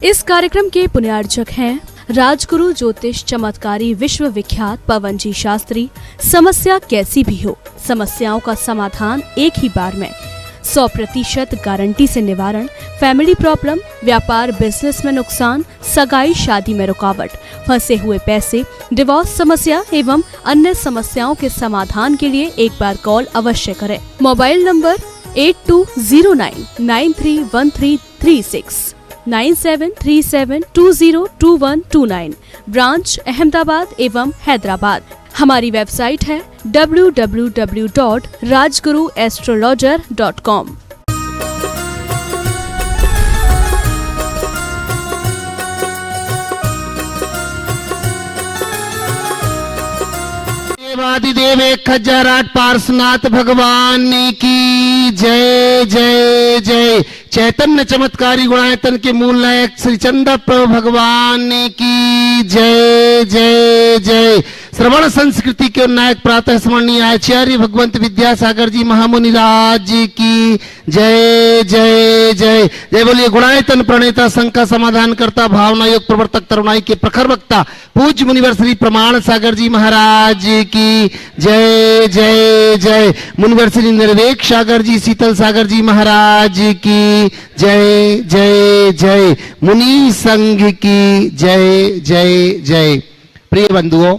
इस कार्यक्रम के पुण्यार्चक हैं राजगुरु ज्योतिष चमत्कारी विश्व विख्यात पवन जी शास्त्री। समस्या कैसी भी हो, समस्याओं का समाधान एक ही बार में, 100% गारंटी से निवारण, फैमिली प्रॉब्लम, व्यापार बिजनेस में नुकसान, सगाई शादी में रुकावट, फंसे हुए पैसे, डिवोर्स समस्या एवं अन्य समस्याओं के समाधान के लिए एक बार कॉल अवश्य करें। मोबाइल नंबर 8209931336, 9737202129, ब्रांच अहमदाबाद एवं हैदराबाद। हमारी वेबसाइट है www.rajguruastrologer.com। देवादिदेव 1008 पार्श्वनाथ भगवान की जय जय जय। चैतन्य चमत्कारी गुणायतन के मूल नायक श्री चंद्र प्रभु भगवान की जय जय जय। श्रवण संस्कृति के नायक प्रातः स्मरणीय आचार्य भगवंत विद्यासागर जी महामुनि राज जी की जय जय जय जय। बोलिए गुणायतन प्रणेता, शंका समाधान करता, भावना योग प्रवर्तक, तरुणाई के प्रखर वक्ता पूज्य मुनिवर श्री प्रमाण सागर जी महाराज की जय जय जय। मुनिवर श्री निर्वेक सागर जी, शीतल सागर जी महाराज की जय जय जय। मुनि संघ की जय जय जय। प्रिय बंधुओं,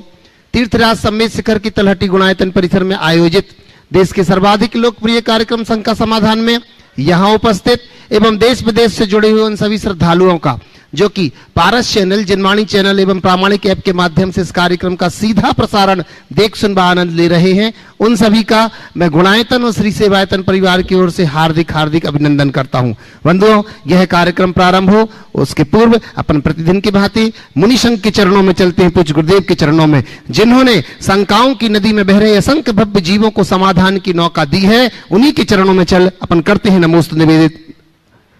तीर्थराज समेत शिखर की तलहटी गुणायतन परिसर में आयोजित देश के सर्वाधिक लोकप्रिय कार्यक्रम शंका समाधान में यहाँ उपस्थित एवं देश विदेश से जुड़े हुए उन सभी श्रद्धालुओं का जो कि पारस चैनल, जनवाणी चैनल एवं प्रामाणिक ऐप के माध्यम से इस कार्यक्रम का सीधा प्रसारण देख सुन व आनंद ले रहे हैं, उन सभी का मैं गुणायतन और श्री सेवायतन परिवार की ओर से हार्दिक हार्दिक अभिनंदन करता हूं। बंधुओं, यह कार्यक्रम प्रारंभ हो उसके पूर्व अपन प्रतिदिन की भांति मुनि संघ के चरणों में चलते हैं, पूज्य गुरुदेव के चरणों में, जिन्होंने शंकाओं की नदी में बह रहे असंख्य भव्य जीवों को समाधान की नौका दी है। उन्हीं के चरणों में चल अपन करते हैं नमोस्तु निवेदित।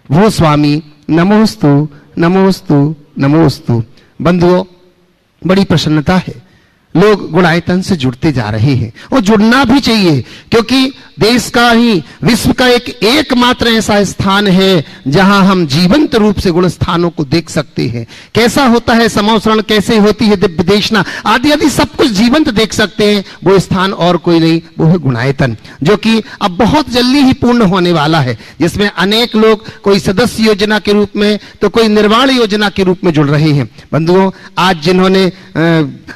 वो स्वामी नमोस्तु नमोस्तु नमोस्तु। बंधुओं, बड़ी प्रसन्नता है, लोग गुणायतन से जुड़ते जा रहे हैं और जुड़ना भी चाहिए, क्योंकि देश का ही विश्व का एकमात्र ऐसा स्थान है जहां हम जीवंत रूप से गुण स्थानों को देख सकते हैं। कैसा होता है समोसरण, कैसे होती है दिव्य देशना आदि आदि सब कुछ जीवंत देख सकते हैं। वो स्थान और कोई नहीं, वो है गुणायतन, जो कि अब बहुत जल्दी ही पूर्ण होने वाला है, जिसमें अनेक लोग कोई सदस्य योजना के रूप में तो कोई निर्वाण योजना के रूप में जुड़ रहे हैं। बंधुओं, आज जिन्होंने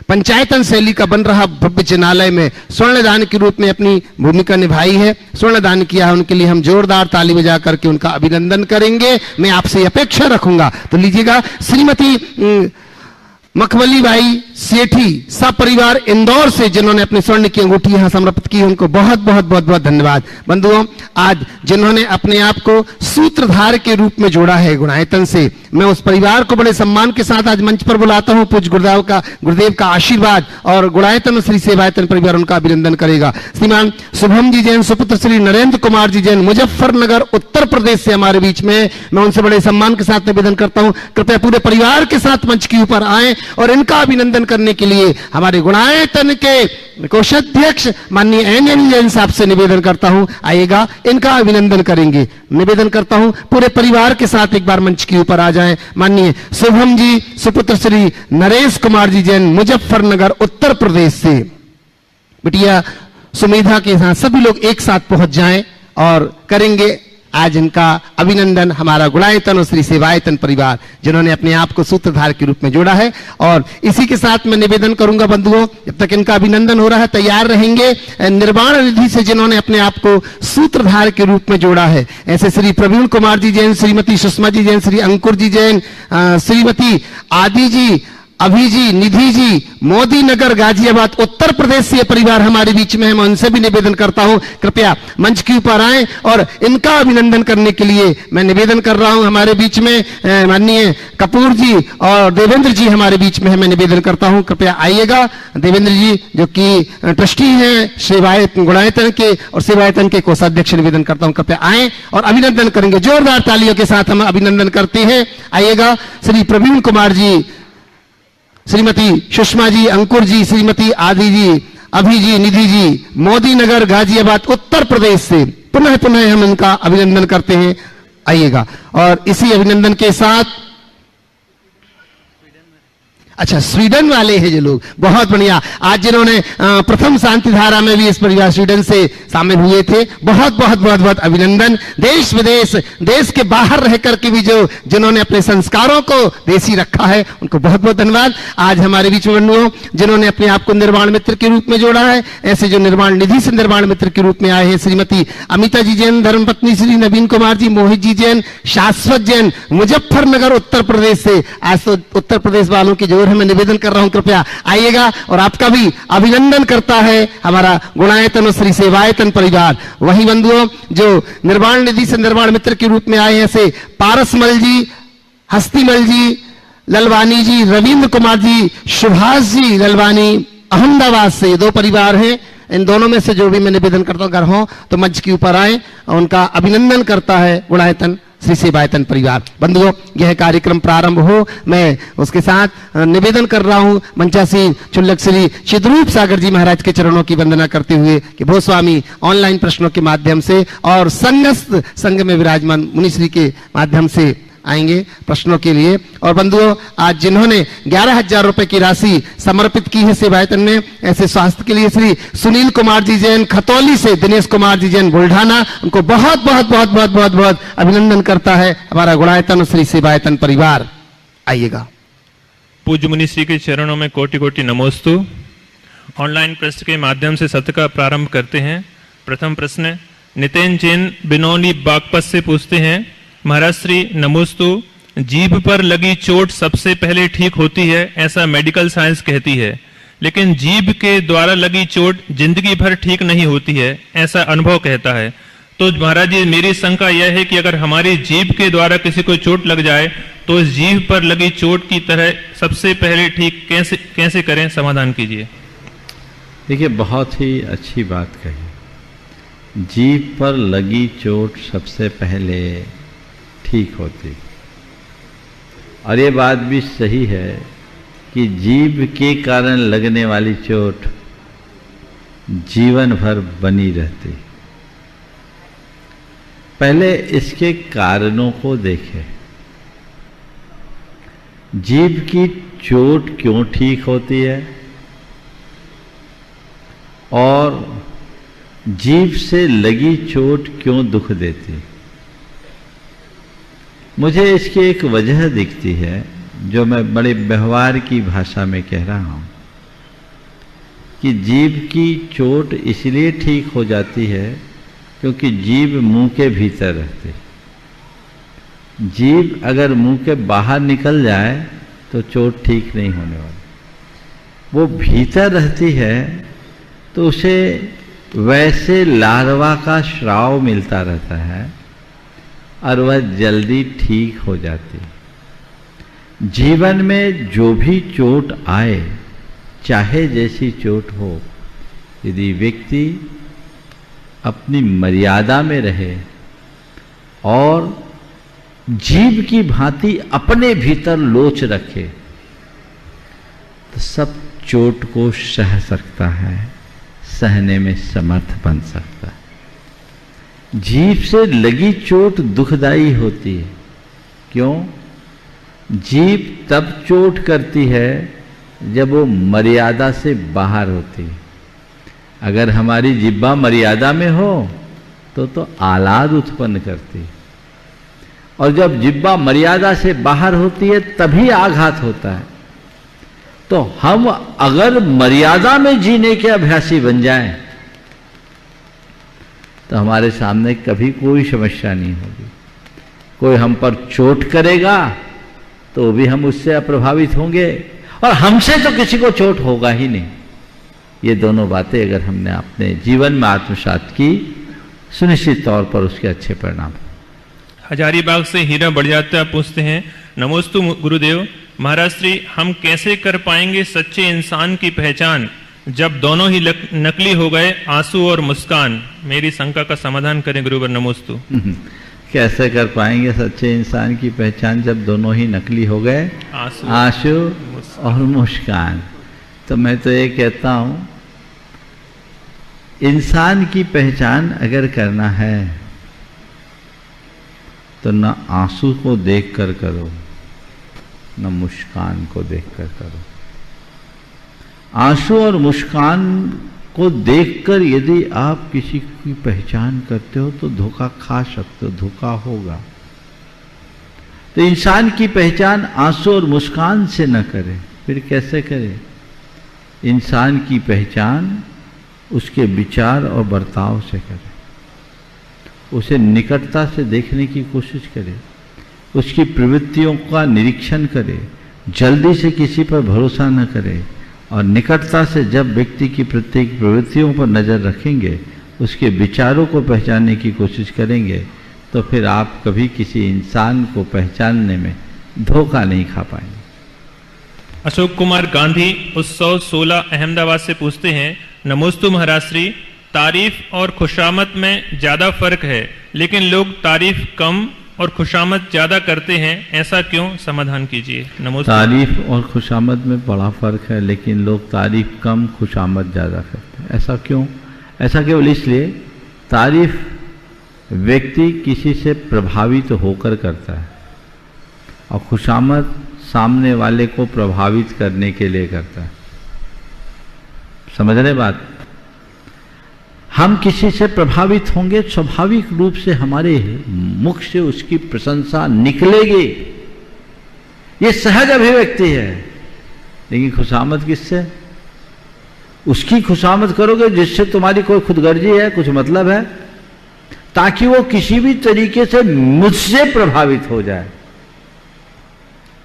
पंचायतन शैली का बन रहा भव्य जिनालय में स्वर्णदान के रूप में अपनी भूमिका निभाई है, स्वर्णदान किया है, उनके लिए हम जोरदार ताली बजा करके उनका अभिनंदन करेंगे। मैं आपसे अपेक्षा रखूंगा तो लीजिएगा, श्रीमती मखमली बाई सेठी सपरिवार इंदौर से जिन्होंने अपने स्वर्ण की अंगूठी यहां समर्पित की, उनको बहुत बहुत बहुत बहुत धन्यवाद। बंधुओं, आज जिन्होंने अपने आप को सूत्रधार के रूप में जोड़ा है गुणायतन से, मैं उस परिवार को बड़े सम्मान के साथ आज मंच पर बुलाता हूं। पूज्य गुरुदेव का आशीर्वाद और गुणायतन श्री सेवायतन परिवार उनका अभिनंदन करेगा। श्रीमान शुभम जी जैन, सुपुत्र श्री नरेंद्र कुमार जी जैन, मुजफ्फरनगर उत्तर प्रदेश से हमारे बीच में, मैं उनसे बड़े सम्मान के साथ निवेदन करता हूं, कृपया पूरे परिवार के साथ मंच के ऊपर आए और इनका अभिनंदन करने के लिए हमारे गुणायतन के कोषाध्यक्ष माननीय एन जैन साहब से निवेदन करता हूं, आइएगा इनका अभिनंदन करेंगे। निवेदन करता हूं पूरे परिवार के साथ एक बार मंच के ऊपर आ जाएं। माननीय शुभम जी, सुपुत्र श्री नरेश कुमार जी जैन, मुजफ्फरनगर उत्तर प्रदेश से। बिटिया सुमेधा के साथ सभी लोग एक साथ पहुंच जाएं और करेंगे आज इनका अभिनंदन, हमारा गुणायतन और श्री सेवायतन परिवार जिन्होंने अपने आप को सूत्रधार के रूप में जोड़ा है। और इसी के साथ मैं निवेदन करूंगा बंधुओं, जब तक इनका अभिनंदन हो रहा है तैयार रहेंगे, निर्वाण निधि से जिन्होंने अपने आप को सूत्रधार के रूप में जोड़ा है, ऐसे श्री प्रवीण कुमार जी जैन, श्रीमती सुषमा जी जैन, श्री अंकुर जी जैन, श्रीमती आदि जी, अभी जी, निधि जी, मोदी नगर गाजियाबाद उत्तर प्रदेश से परिवार हमारे बीच में है। मैं उनसे भी निवेदन करता हूं कृपया मंच के ऊपर आए और इनका अभिनंदन करने के लिए मैं निवेदन कर रहा हूं। हमारे बीच में माननीय कपूर जी और देवेंद्र जी हमारे बीच में है, मैं निवेदन करता हूं कृपया आइएगा। देवेंद्र जी जो कि ट्रस्टी हैं गुणायतन के और सेवायतन के कोषाध्यक्ष, निवेदन करता हूं कृपया आए और अभिनंदन करेंगे। जोरदार तालियों के साथ हम अभिनंदन करते हैं, आइएगा। श्री प्रवीण कुमार जी, श्रीमती सुषमा जी, अंकुर जी, श्रीमती आदि जी, अभी जी, निधि जी, मोदी नगर गाजियाबाद उत्तर प्रदेश से पुनः पुनः हम इनका अभिनंदन करते हैं, आइएगा। और इसी अभिनंदन के साथ अच्छा, स्वीडन वाले हैं जो लोग, बहुत बढ़िया। आज जिन्होंने प्रथम शांति धारा में भी इस परिवार स्वीडन से शामिल हुए थे, बहुत बहुत बहुत बहुत अभिनंदन। देश विदेश, देश के बाहर रह करके भी जिन्होंने अपने संस्कारों को देसी रखा है, उनको बहुत बहुत धन्यवाद। आज हमारे बीच में बंधुओं जिन्होंने अपने आप को निर्माण मित्र के रूप में जोड़ा है, ऐसे जो निर्माण निधि से निर्माण मित्र के रूप में आए हैं, श्रीमती अमिता जी जैन, धर्मपत्नी श्री नवीन कुमार जी, मोहित जी जैन, शाश्वत जैन, मुजफ्फरनगर उत्तर प्रदेश से। आज तो उत्तर प्रदेश वालों की है, मैं निवेदन कर रहा हूं कृपया आइएगा, और आपका भी अभिनंदन करता है हमारा गुणायतन और श्री सेवायतन परिवार। वही बंधुओं जो निर्माण निधि से निर्माण मित्र के रूप में आए हैं, ऐसे पारसमल जी, हस्तीमल जी, ललवानी जी, रविंद्र कुमार जी, सुभाष जी ललवानी अहमदाबाद से, 2 परिवार हैं। इन दोनों में से जो भी मैं निवेदन करता हूं अगर हो तो मंच के ऊपर आए, और उनका अभिनंदन करता है गुणायतन श्री सेवायतन परिवार। बंधुओं यह कार्यक्रम प्रारंभ हो, मैं उसके साथ निवेदन कर रहा हूं मंचासीन चुल्लक श्री चिद्रूप सागर जी महाराज के चरणों की वंदना करते हुए कि भो स्वामी ऑनलाइन प्रश्नों के माध्यम से और संगस्थ संघ में विराजमान मुनिश्री के माध्यम से आएंगे प्रश्नों के लिए। और बंधुओं आज जिन्होंने 11,000 रुपए की राशि समर्पित की है सेवायतन में, ऐसे स्वास्थ्य के लिए श्री सुनील कुमार जी जैन खतौली से, दिनेश कुमार जी जैन बुल्ढाना, उनको बहुत बहुत बहुत बहुत बहुत बहुत अभिनंदन करता है हमारा गुणायतन और श्री सेवायतन परिवार। आइएगा। पूज्य मुनिश्री के चरणों में कोटि कोटि नमोस्तु। ऑनलाइन प्रश्न के माध्यम से सत्र का प्रारंभ करते हैं। प्रथम प्रश्न नितेन जैन बिनौली बागपत से पूछते हैं, महाराज श्री नमोस्तु, जीभ पर लगी चोट सबसे पहले ठीक होती है ऐसा मेडिकल साइंस कहती है, लेकिन जीभ के द्वारा लगी चोट जिंदगी भर ठीक नहीं होती है ऐसा अनुभव कहता है। तो महाराज जी मेरी शंका यह है कि अगर हमारी जीभ के द्वारा किसी को चोट लग जाए तो इस जीभ पर लगी चोट की तरह सबसे पहले ठीक कैसे करें, समाधान कीजिए। देखिए बहुत ही अच्छी बात कही, जीभ पर लगी चोट सबसे पहले ठीक होती, और ये बात भी सही है कि जीभ के कारण लगने वाली चोट जीवन भर बनी रहती। पहले इसके कारणों को देखें। जीभ की चोट क्यों ठीक होती है और जीभ से लगी चोट क्यों दुख देती। मुझे इसकी एक वजह दिखती है जो मैं बड़े व्यवहार की भाषा में कह रहा हूं कि जीभ की चोट इसलिए ठीक हो जाती है क्योंकि जीभ मुंह के भीतर रहती। जीभ अगर मुंह के बाहर निकल जाए तो चोट ठीक नहीं होने वाली। वो भीतर रहती है तो उसे वैसे लार्वा का श्राव मिलता रहता है और वह जल्दी ठीक हो जाती। जीवन में जो भी चोट आए, चाहे जैसी चोट हो, यदि व्यक्ति अपनी मर्यादा में रहे और जीभ की भांति अपने भीतर लोच रखे तो सब चोट को सह सकता है, सहने में समर्थ बन सकता है। जीभ से लगी चोट दुखदाई होती है। क्यों? जीभ तब चोट करती है जब वो मर्यादा से बाहर होती है। अगर हमारी जिह्वा मर्यादा में हो तो आह्लाद उत्पन्न करती है, और जब जिह्वा मर्यादा से बाहर होती है तभी आघात होता है। तो हम अगर मर्यादा में जीने के अभ्यासी बन जाएं तो हमारे सामने कभी कोई समस्या नहीं होगी। कोई हम पर चोट करेगा तो भी हम उससे अप्रभावित होंगे, और हमसे तो किसी को चोट होगा ही नहीं। ये दोनों बातें अगर हमने अपने जीवन में आत्मसात की, सुनिश्चित तौर पर उसके अच्छे परिणाम। हजारीबाग से हीरा बढ़ियाता पूछते हैं, नमोस्तु गुरुदेव, महाराज श्री हम कैसे कर पाएंगे सच्चे इंसान की पहचान जब दोनों ही नकली हो गए, आंसू और मुस्कान। मेरी शंका का समाधान करें गुरुवर, नमोस्तु। कैसे कर पाएंगे सच्चे इंसान की पहचान जब दोनों ही नकली हो गए, आंसू और मुस्कान। तो मैं तो ये कहता हूं, इंसान की पहचान अगर करना है तो न आंसू को देख कर करो, न मुस्कान को देखकर करो। आंसू और मुस्कान को देखकर यदि आप किसी की पहचान करते हो तो धोखा खा सकते हो, धोखा होगा। तो इंसान की पहचान आंसू और मुस्कान से न करे, फिर कैसे करे? इंसान की पहचान उसके विचार और बर्ताव से करे, उसे निकटता से देखने की कोशिश करे, उसकी प्रवृत्तियों का निरीक्षण करे, जल्दी से किसी पर भरोसा न करे, और निकटता से जब व्यक्ति की प्रत्येक प्रवृत्तियों पर नज़र रखेंगे, उसके विचारों को पहचानने की कोशिश करेंगे, तो फिर आप कभी किसी इंसान को पहचानने में धोखा नहीं खा पाएंगे। अशोक कुमार गांधी उत्सव 16 अहमदाबाद से पूछते हैं, नमोस्तु महाराज श्री, तारीफ और खुशामद में ज्यादा फर्क है, लेकिन लोग तारीफ कम और खुशामद ज्यादा करते हैं, ऐसा क्यों? समाधान कीजिए। नमोस्तु। तारीफ और खुशामद में बड़ा फर्क है, लेकिन लोग तारीफ कम खुशामद ज्यादा करते हैं, ऐसा क्यों? ऐसा केवल इसलिए, तारीफ व्यक्ति किसी से प्रभावित होकर करता है और खुशामद सामने वाले को प्रभावित करने के लिए करता है। समझ रहे बात? हम किसी से प्रभावित होंगे, स्वाभाविक रूप से हमारे मुख से उसकी प्रशंसा निकलेगी, ये सहज अभिव्यक्ति है। लेकिन खुशामद किससे? उसकी खुशामद करोगे जिससे तुम्हारी कोई खुदगर्जी है, कुछ मतलब है, ताकि वो किसी भी तरीके से मुझसे प्रभावित हो जाए।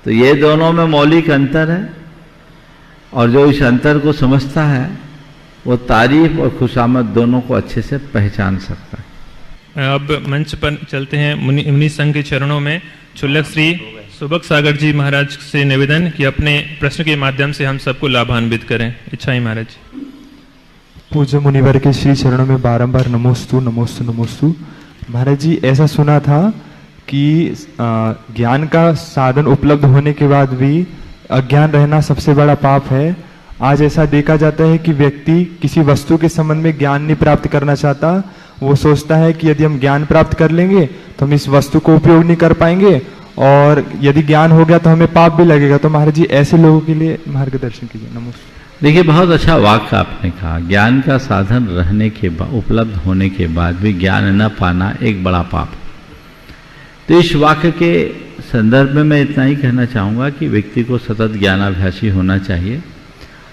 तो ये दोनों में मौलिक अंतर है, और जो इस अंतर को समझता है वो तारीफ और खुशामद दोनों को अच्छे से पहचान सकता है। अब मंच पर चलते हैं। मुनि संघ के चरणों में क्षुल्लक श्री सुबक सागर जी महाराज से निवेदन कि अपने प्रश्न के माध्यम से हम सबको लाभान्वित करें। इच्छा ही महाराज। पूज्य मुनिवर के श्री चरणों में बारंबार नमोस्तु नमोस्तु नमोस्तु। महाराज जी, ऐसा सुना था कि ज्ञान का साधन उपलब्ध होने के बाद भी अज्ञान रहना सबसे बड़ा पाप है। आज ऐसा देखा जाता है कि व्यक्ति किसी वस्तु के संबंध में ज्ञान नहीं प्राप्त करना चाहता, वो सोचता है कि यदि हम ज्ञान प्राप्त कर लेंगे तो हम इस वस्तु को उपयोग नहीं कर पाएंगे, और यदि ज्ञान हो गया तो हमें पाप भी लगेगा। तो महाराज जी, ऐसे लोगों के लिए मार्गदर्शन कीजिए। नमस्कार। देखिए, बहुत अच्छा वाक्य आपने कहा। ज्ञान का साधन रहने के बाद, उपलब्ध होने के बाद भी ज्ञान न पाना एक बड़ा पाप। तो इस वाक्य के संदर्भ में मैं इतना ही कहना चाहूँगा कि व्यक्ति को सतत ज्ञानाभ्यासी होना चाहिए,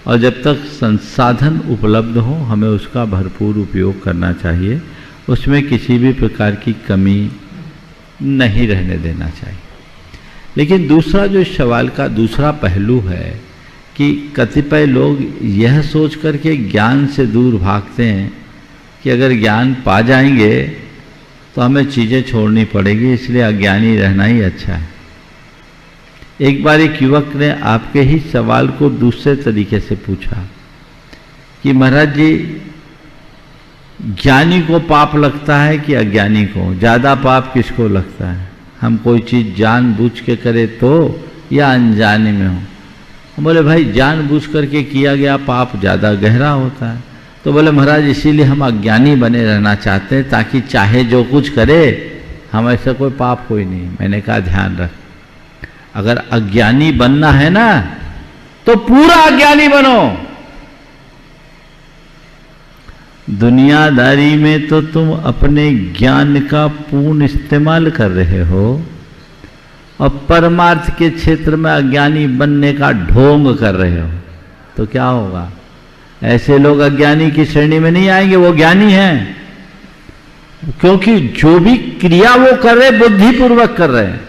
और जब तक संसाधन उपलब्ध हो हमें उसका भरपूर उपयोग करना चाहिए, उसमें किसी भी प्रकार की कमी नहीं रहने देना चाहिए। लेकिन दूसरा जो इस सवाल का दूसरा पहलू है कि कतिपय लोग यह सोच करके ज्ञान से दूर भागते हैं कि अगर ज्ञान पा जाएंगे तो हमें चीज़ें छोड़नी पड़ेगी, इसलिए अज्ञानी रहना ही अच्छा है। एक बार एक युवक ने आपके ही सवाल को दूसरे तरीके से पूछा कि महाराज जी, ज्ञानी को पाप लगता है कि अज्ञानी को? ज़्यादा पाप किसको लगता है? हम कोई चीज़ जानबूझ के करें तो या अनजाने में हो? हम बोले भाई, जानबूझ करके किया गया पाप ज़्यादा गहरा होता है। तो बोले महाराज, इसीलिए हम अज्ञानी बने रहना चाहते हैं, ताकि चाहे जो कुछ करे हम ऐसा कोई पाप कोई नहीं। मैंने कहा ध्यान रख, अगर अज्ञानी बनना है ना तो पूरा अज्ञानी बनो। दुनियादारी में तो तुम अपने ज्ञान का पूर्ण इस्तेमाल कर रहे हो, और परमार्थ के क्षेत्र में अज्ञानी बनने का ढोंग कर रहे हो, तो क्या होगा? ऐसे लोग अज्ञानी की श्रेणी में नहीं आएंगे, वो ज्ञानी हैं। क्योंकि जो भी क्रिया वो कर रहे बुद्धिपूर्वक कर रहे हैं।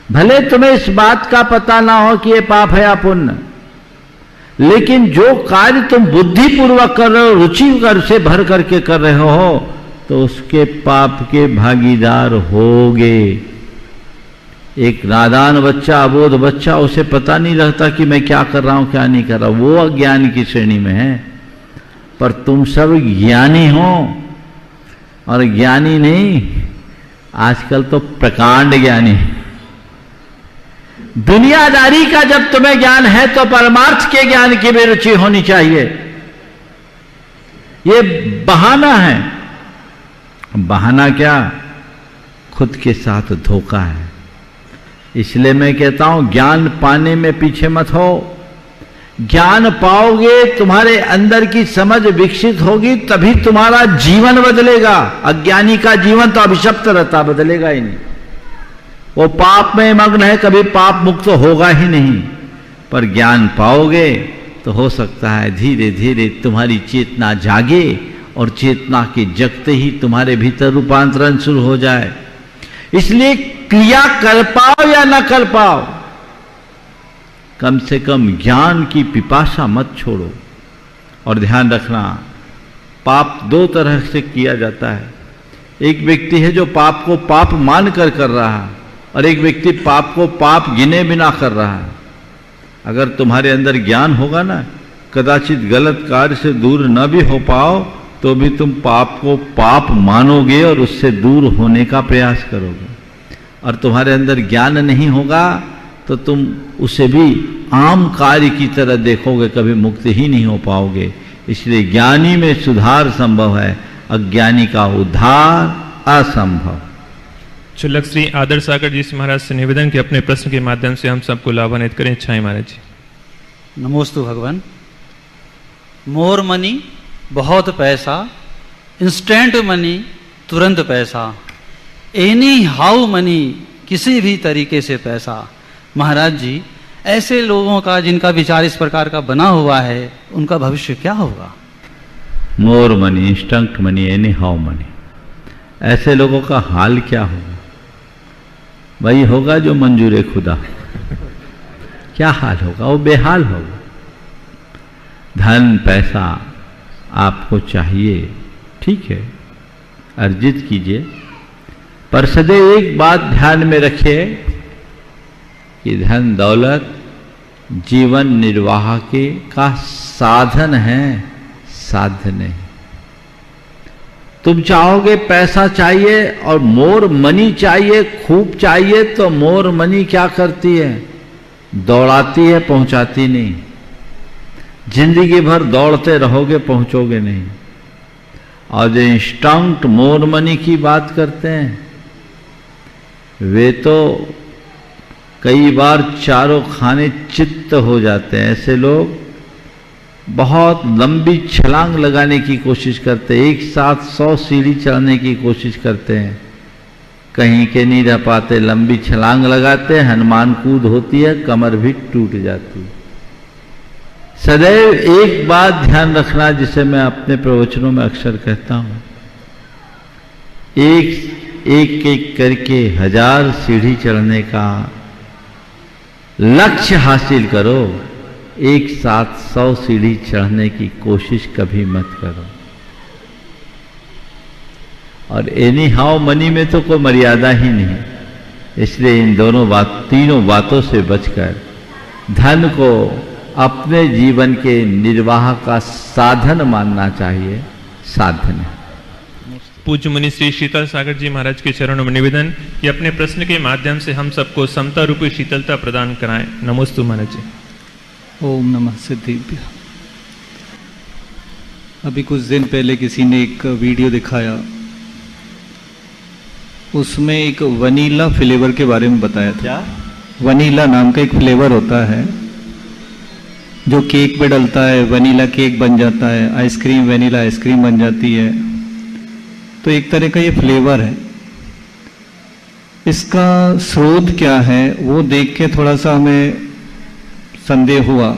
भले तुम्हें इस बात का पता ना हो कि ये पाप है या पुण्य, लेकिन जो कार्य तुम बुद्धिपूर्वक कर रहे हो, रुचि कर से भर करके कर रहे हो, तो उसके पाप के भागीदार होगे। एक नादान बच्चा, अबोध बच्चा, उसे पता नहीं लगता कि मैं क्या कर रहा हूं क्या नहीं कर रहा, वो अज्ञान की श्रेणी में है। पर तुम सब ज्ञानी हो, और ज्ञानी नहीं, आजकल तो प्रकांड ज्ञानी। दुनियादारी का जब तुम्हें ज्ञान है तो परमार्थ के ज्ञान की भी रुचि होनी चाहिए। ये बहाना है। बहाना क्या? खुद के साथ धोखा है। इसलिए मैं कहता हूं ज्ञान पाने में पीछे मत हो। ज्ञान पाओगे, तुम्हारे अंदर की समझ विकसित होगी, तभी तुम्हारा जीवन बदलेगा। अज्ञानी का जीवन तो अभिशप्त रहता, बदलेगा ही नहीं। वो पाप में मग्न है, कभी पाप मुक्त होगा ही नहीं। पर ज्ञान पाओगे तो हो सकता है धीरे धीरे तुम्हारी चेतना जागे, और चेतना के जगते ही तुम्हारे भीतर रूपांतरण शुरू हो जाए। इसलिए क्रिया कर पाओ या ना कर पाओ, कम से कम ज्ञान की पिपासा मत छोड़ो। और ध्यान रखना, पाप दो तरह से किया जाता है। एक व्यक्ति है जो पाप को पाप मान कर रहा है, और एक व्यक्ति पाप को पाप गिने बिना कर रहा है। अगर तुम्हारे अंदर ज्ञान होगा ना, कदाचित गलत कार्य से दूर न भी हो पाओ तो भी तुम पाप को पाप मानोगे और उससे दूर होने का प्रयास करोगे। और तुम्हारे अंदर ज्ञान नहीं होगा तो तुम उसे भी आम कार्य की तरह देखोगे, कभी मुक्त ही नहीं हो पाओगे। इसलिए ज्ञानी में सुधार संभव है, अज्ञानी का उद्धार असंभव। चुल्लक श्री आदर सागर जी से महाराज से निवेदन कि अपने प्रश्न के माध्यम से हम सबको लाभान्वित करें। इच्छाएं महाराज जी। नमोस्तु भगवान। मोर मनी बहुत पैसा, इंस्टेंट मनी तुरंत पैसा, एनी हाउ मनी किसी भी तरीके से पैसा। महाराज जी, ऐसे लोगों का जिनका विचार इस प्रकार का बना हुआ है, उनका भविष्य क्या होगा? More money, instant money, any how many, ऐसे लोगों का हाल क्या होगा? वही होगा जो मंजूर खुदा। क्या हाल होगा? वो बेहाल होगा। धन पैसा आपको चाहिए, ठीक है, अर्जित कीजिए, पर सदैव एक बात ध्यान में रखिए कि धन दौलत जीवन निर्वाह के का साधन है, साध्य नहीं। तुम चाहोगे पैसा चाहिए और मोर मनी चाहिए, खूब चाहिए, तो मोर मनी क्या करती है? दौड़ाती है, पहुंचाती नहीं। जिंदगी भर दौड़ते रहोगे, पहुंचोगे नहीं। और जो इंस्टेंट मोर मनी की बात करते हैं, वे तो कई बार चारों खाने चित्त हो जाते हैं। ऐसे लोग बहुत लंबी छलांग लगाने की कोशिश करते हैं, एक साथ 100 सीढ़ी चढ़ने की कोशिश करते हैं, कहीं के नहीं रह पाते, लंबी छलांग लगाते हैं, हनुमान कूद होती है, कमर भी टूट जाती है। सदैव एक बात ध्यान रखना, जिसे मैं अपने प्रवचनों में अक्सर कहता हूं, एक एक करके 1000 सीढ़ी चढ़ने का लक्ष्य हासिल करो, एक साथ 100 सीढ़ी चढ़ने की कोशिश कभी मत करो। और एनी हाउ मनी में तो कोई मर्यादा ही नहीं। इसलिए इन तीनों बातों से बचकर धन को अपने जीवन के निर्वाह का साधन मानना चाहिए, साध्य नहीं। पूज्य मुनि श्री शीतल सागर जी महाराज के चरणों में निवेदन कि अपने प्रश्न के माध्यम से हम सबको समता रूपी शीतलता प्रदान कराएं। नमोस्तु महाराज जी। ओम नमः सिद्धेभ्य। अभी कुछ दिन पहले किसी ने एक वीडियो दिखाया, उसमें एक वनीला फ्लेवर के बारे में बताया था। क्या? वनीला नाम का एक फ्लेवर होता है जो केक में डलता है, वनीला केक बन जाता है, आइसक्रीम वनीला आइसक्रीम बन जाती है। तो एक तरह का ये फ्लेवर है। इसका स्रोत क्या है वो देख के थोड़ा सा हमें संदेह हुआ।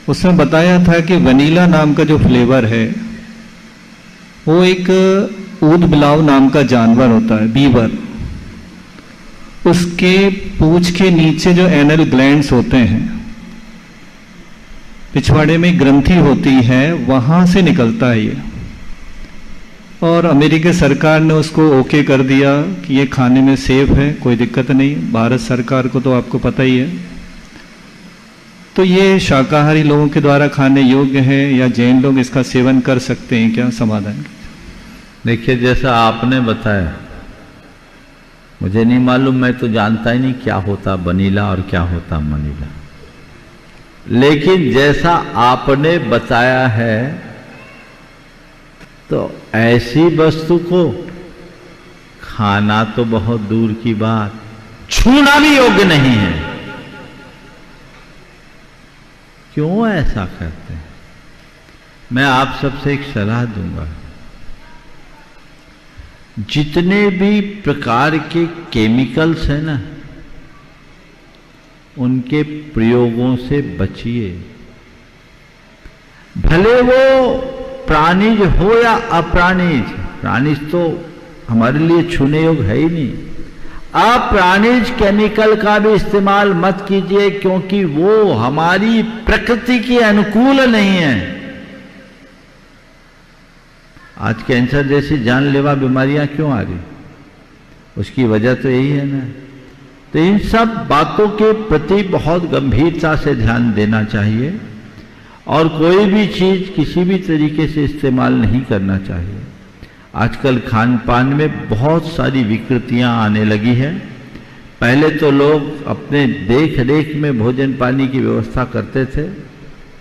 उसमें बताया था कि वनीला नाम का जो फ्लेवर है वो एक ऊदबिलाव नाम का जानवर होता है, बीवर। उसके पूंछ के नीचे जो एनल ग्लैंड्स होते हैं, पिछवाड़े में ग्रंथि होती है, वहां से निकलता है ये। और अमेरिकी सरकार ने उसको ओके कर दिया कि ये खाने में सेफ है, कोई दिक्कत नहीं। भारत सरकार को तो आपको पता ही है। तो ये शाकाहारी लोगों के द्वारा खाने योग्य है या जैन लोग इसका सेवन कर सकते हैं क्या? समाधान देखिए, जैसा आपने बताया, मुझे नहीं मालूम, मैं तो जानता ही नहीं क्या होता वनीला और क्या होता मनीला। लेकिन जैसा आपने बताया है, तो ऐसी वस्तु को खाना तो बहुत दूर की बात, छूना भी योग्य नहीं है। क्यों ऐसा करते हैं? मैं आप सबसे एक सलाह दूंगा, जितने भी प्रकार के केमिकल्स हैं ना, उनके प्रयोगों से बचिए। भले वो प्राणिज हो या अप्राणिज, प्राणिज तो हमारे लिए छूने योग्य है ही नहीं, अप्राणिज केमिकल का भी इस्तेमाल मत कीजिए, क्योंकि वो हमारी प्रकृति के अनुकूल नहीं है। आज कैंसर जैसी जानलेवा बीमारियां क्यों आ रही? उसकी वजह तो यही है ना। तो इन सब बातों के प्रति बहुत गंभीरता से ध्यान देना चाहिए और कोई भी चीज किसी भी तरीके से इस्तेमाल नहीं करना चाहिए। आजकल खान पान में बहुत सारी विकृतियां आने लगी है। पहले तो लोग अपने देख रेख में भोजन पानी की व्यवस्था करते थे,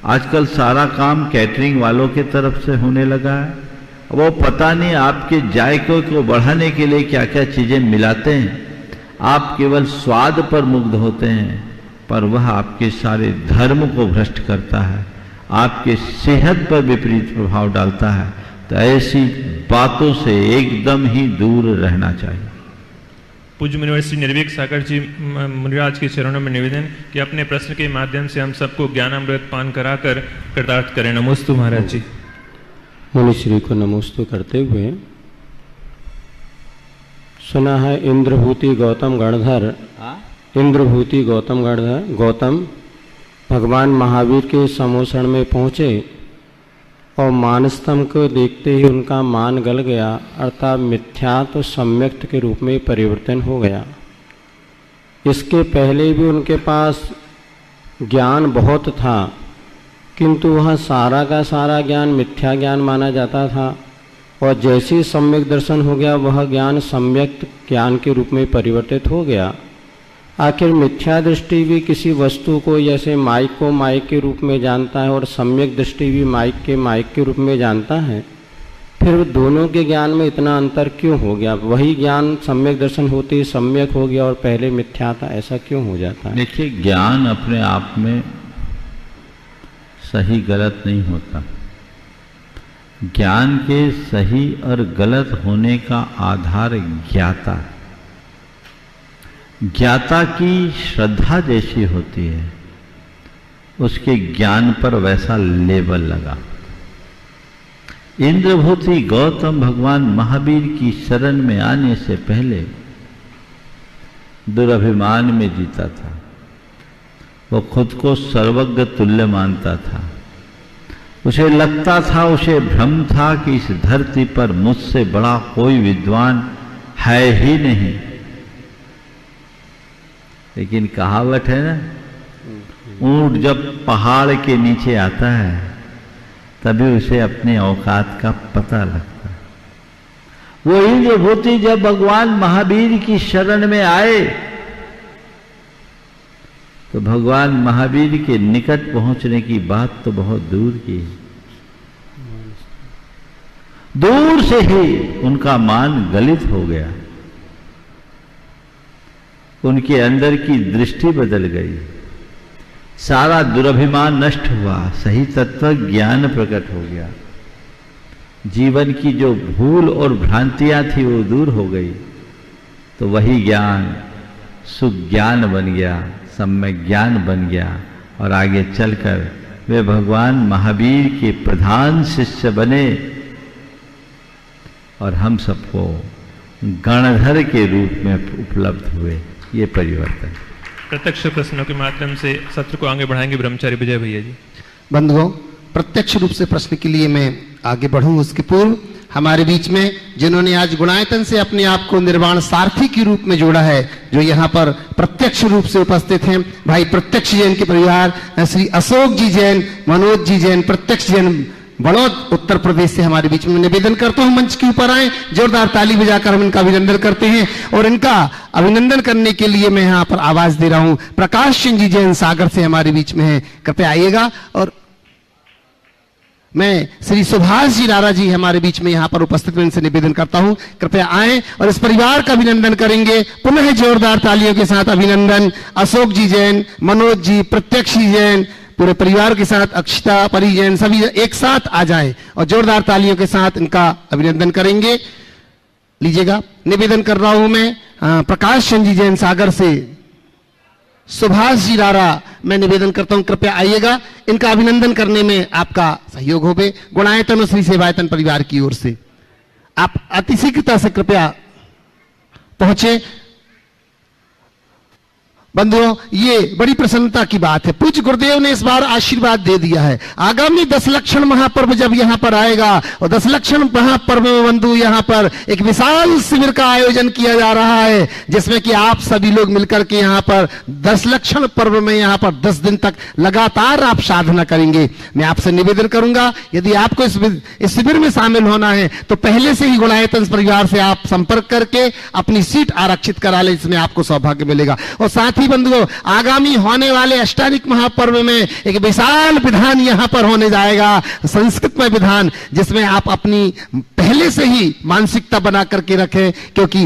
आजकल सारा काम कैटरिंग वालों की तरफ से होने लगा है। वो पता नहीं आपके जायके को बढ़ाने के लिए क्या क्या चीजें मिलाते हैं। आप केवल स्वाद पर मुग्ध होते हैं, पर वह आपके सारे धर्म को भ्रष्ट करता है, आपके सेहत पर विपरीत प्रभाव डालता है। तो ऐसी बातों से एकदम ही दूर रहना चाहिए। पूज्य मुनिवर श्री निर्भीक सागर जी मुनिराज के चरणों में निवेदन कि अपने प्रश्न के माध्यम से हम सबको ज्ञानामृत पान कराकर कृतार्थ करें। नमोस्तु महाराज जी। मुनिश्री को नमोस्तु करते हुए सुना है इंद्रभूति गौतम गणधर, इंद्रभूति गौतम गणधर गौतम भगवान महावीर के समोषण में पहुँचे और मानस्तम को देखते ही उनका मान गल गया, अर्थात मिथ्या तो सम्यक्त के रूप में परिवर्तन हो गया। इसके पहले भी उनके पास ज्ञान बहुत था, किंतु वह सारा का सारा ज्ञान मिथ्या ज्ञान माना जाता था, और जैसे ही सम्यक दर्शन हो गया वह ज्ञान सम्यक ज्ञान के रूप में परिवर्तित हो गया। आखिर मिथ्या दृष्टि भी किसी वस्तु को जैसे माइक को माइक के रूप में जानता है और सम्यक दृष्टि भी माइक के रूप में जानता है, फिर दोनों के ज्ञान में इतना अंतर क्यों हो गया? वही ज्ञान सम्यक दर्शन होते ही सम्यक हो गया और पहले मिथ्या था, ऐसा क्यों हो जाता है? देखिए, ज्ञान अपने आप में सही गलत नहीं होता। ज्ञान के सही और गलत होने का आधार ज्ञाता है। ज्ञाता की श्रद्धा जैसी होती है, उसके ज्ञान पर वैसा लेबल लगा। इंद्रभूति गौतम भगवान महावीर की शरण में आने से पहले दुराभिमान में जीता था। वो खुद को सर्वज्ञ तुल्य मानता था। उसे लगता था, उसे भ्रम था कि इस धरती पर मुझसे बड़ा कोई विद्वान है ही नहीं। लेकिन कहावत है ना, ऊंट जब पहाड़ के नीचे आता है तभी उसे अपने औकात का पता लगता है। वो इंद्रभूति जब भगवान महावीर की शरण में आए तो भगवान महावीर के निकट पहुंचने की बात तो बहुत दूर की है। दूर से ही उनका मान गलित हो गया, उनके अंदर की दृष्टि बदल गई, सारा दुराभिमान नष्ट हुआ, सही तत्व ज्ञान प्रकट हो गया। जीवन की जो भूल और भ्रांतियां थी वो दूर हो गई, तो वही ज्ञान सुज्ञान बन गया, सम्यक ज्ञान बन गया, और आगे चलकर वे भगवान महावीर के प्रधान शिष्य बने और हम सबको गणधर के रूप में उपलब्ध हुए। ये परिवर्तन प्रत्यक्ष प्रश्नों के माध्यम से सत्र को आगे बढ़ाएंगे ब्रह्मचारी विजय भैया जी। बंधुओं, प्रत्यक्ष रूप से प्रश्न के लिए मैं आगे बढ़ूं उसके पूर्व हमारे बीच में जिन्होंने आज गुणायतन से अपने आप को निर्वाण सारथी के रूप में जोड़ा है, जो यहाँ पर प्रत्यक्ष रूप से उपस्थित हैं, भाई प्रत्यक्ष जैन के परिवार श्री अशोक जी जैन, मनोज जी जैन, प्रत्यक्ष जैन बड़ौद उत्तर प्रदेश से हमारे बीच में निवेदन करता हूं मंच के ऊपर आए, जोरदार ताली बजाकर हम इनका अभिनंदन करते हैं। और इनका अभिनंदन करने के लिए मैं यहाँ पर आवाज दे रहा हूं, प्रकाश सिंह जी जैन सागर से हमारे बीच में है, कृपया आइएगा। और मैं श्री सुभाष जी रारा जी हमारे बीच में यहाँ पर उपस्थित हैं, इनसे निवेदन करता हूँ कृपया आएं और इस परिवार का अभिनंदन करेंगे। पुनः जोरदार तालियों के साथ अभिनंदन। अशोक जी जैन, मनोज जी, प्रत्यक्ष जी जैन, पूरे परिवार के साथ अक्षता, परी जैन, सभी एक साथ आ जाएं और जोरदार तालियों के साथ इनका अभिनंदन करेंगे। लीजिएगा, निवेदन कर रहा हूं मैं प्रकाश चंद जी जैन सागर से, सुभाष जी रारा, मैं निवेदन करता हूं कृपया आइएगा, इनका अभिनंदन करने में आपका सहयोग होवे। गुणायतन और श्री सेवायतन परिवार की ओर से आप अतिशीघ्रता से कृपया पहुंचे। बंधुओं, ये बड़ी प्रसन्नता की बात है, पूज्य गुरुदेव ने इस बार आशीर्वाद दे दिया है। आगामी 10 लक्षण महापर्व जब यहाँ पर आएगा और 10 लक्षण महापर्व में बंधु यहाँ पर एक विशाल शिविर का आयोजन किया जा रहा है, जिसमें कि आप सभी लोग मिलकर के यहाँ पर 10 लक्षण पर्व में यहाँ पर 10 दिन तक लगातार आप साधना करेंगे। मैं आपसे निवेदन करूंगा, यदि आपको इस शिविर में शामिल होना है तो पहले से ही गुणायतन परिवार से आप संपर्क करके अपनी सीट आरक्षित करा ले, इसमें आपको सौभाग्य मिलेगा। और साथ ही बंधुओं, आगामी होने वाले अष्टाधिक महापर्व में एक विशाल विधान यहां पर होने जाएगा, संस्कृत में विधान, जिसमें आप अपनी पहले से ही मानसिकता बना करके रखें, क्योंकि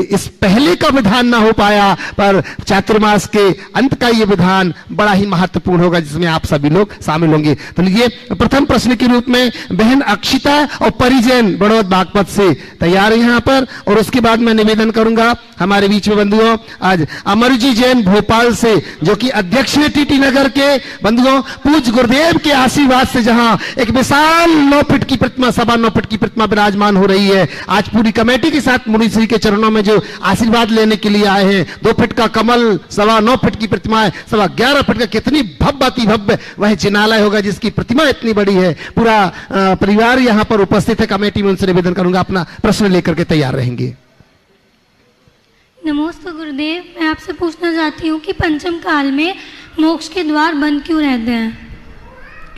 इस पहले का विधान ना हो पाया, पर चातुर्मास के अंत का यह विधान बड़ा ही महत्वपूर्ण होगा, जिसमें आप सभी लोग शामिल होंगे। तो लीजिए, प्रथम प्रश्न के रूप में बहन अक्षिता और परिजन बड़ौद बागपत से तैयार है यहां पर, और उसके बाद मैं निवेदन करूंगा हमारे बीच में बंधुओं आज अमर जी जैन भोपाल से, जो कि अध्यक्ष है टीटी नगर के। बंधुओं, पूज्य गुरुदेव के आशीर्वाद से जहां एक विशाल 9 फीट की प्रतिमा, 9.25 फीट की प्रतिमा विराजमान हो रही है, आज पूरी कमेटी के साथ मुनि श्री के चरणों में जो आशीर्वाद लेने के लिए आए हैं, 2 फीट का कमल, 9.25 फीट की प्रतिमा है, 11.25 फीट का, कितनी भव्य अति भव्य वह जिनालय होगा जिसकी प्रतिमा इतनी बड़ी है। पूरा परिवार यहां पर उपस्थित है। कमेटी में उनसे निवेदन करूंगा अपना प्रश्न लेकर के तैयार रहेंगे। नमस्ते गुरुदेव, मैं आपसे पूछना चाहती हूँ कि पंचम काल में मोक्ष के द्वार बंद क्यों रहते हैं?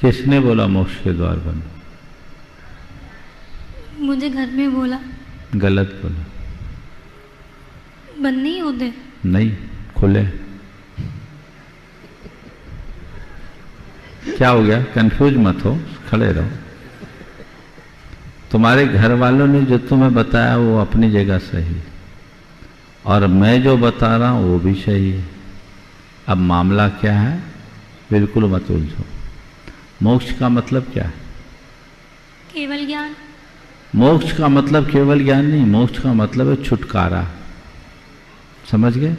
किसने बोला मोक्ष के द्वार बंद? मुझे घर में बोला। गलत बोला। बंद नहीं होते? नहीं, खुले। क्या हो गया? कंफ्यूज मत हो, खड़े रहो। तुम्हारे घर वालों ने जो तुम्हें बताया वो अपनी जगह सही, और मैं जो बता रहा हूं वो भी सही है। अब मामला क्या है, बिल्कुल मत उलझो। मोक्ष का मतलब क्या है? केवल ज्ञान। मोक्ष का मतलब केवल ज्ञान नहीं, मोक्ष का मतलब है छुटकारा। समझ गए?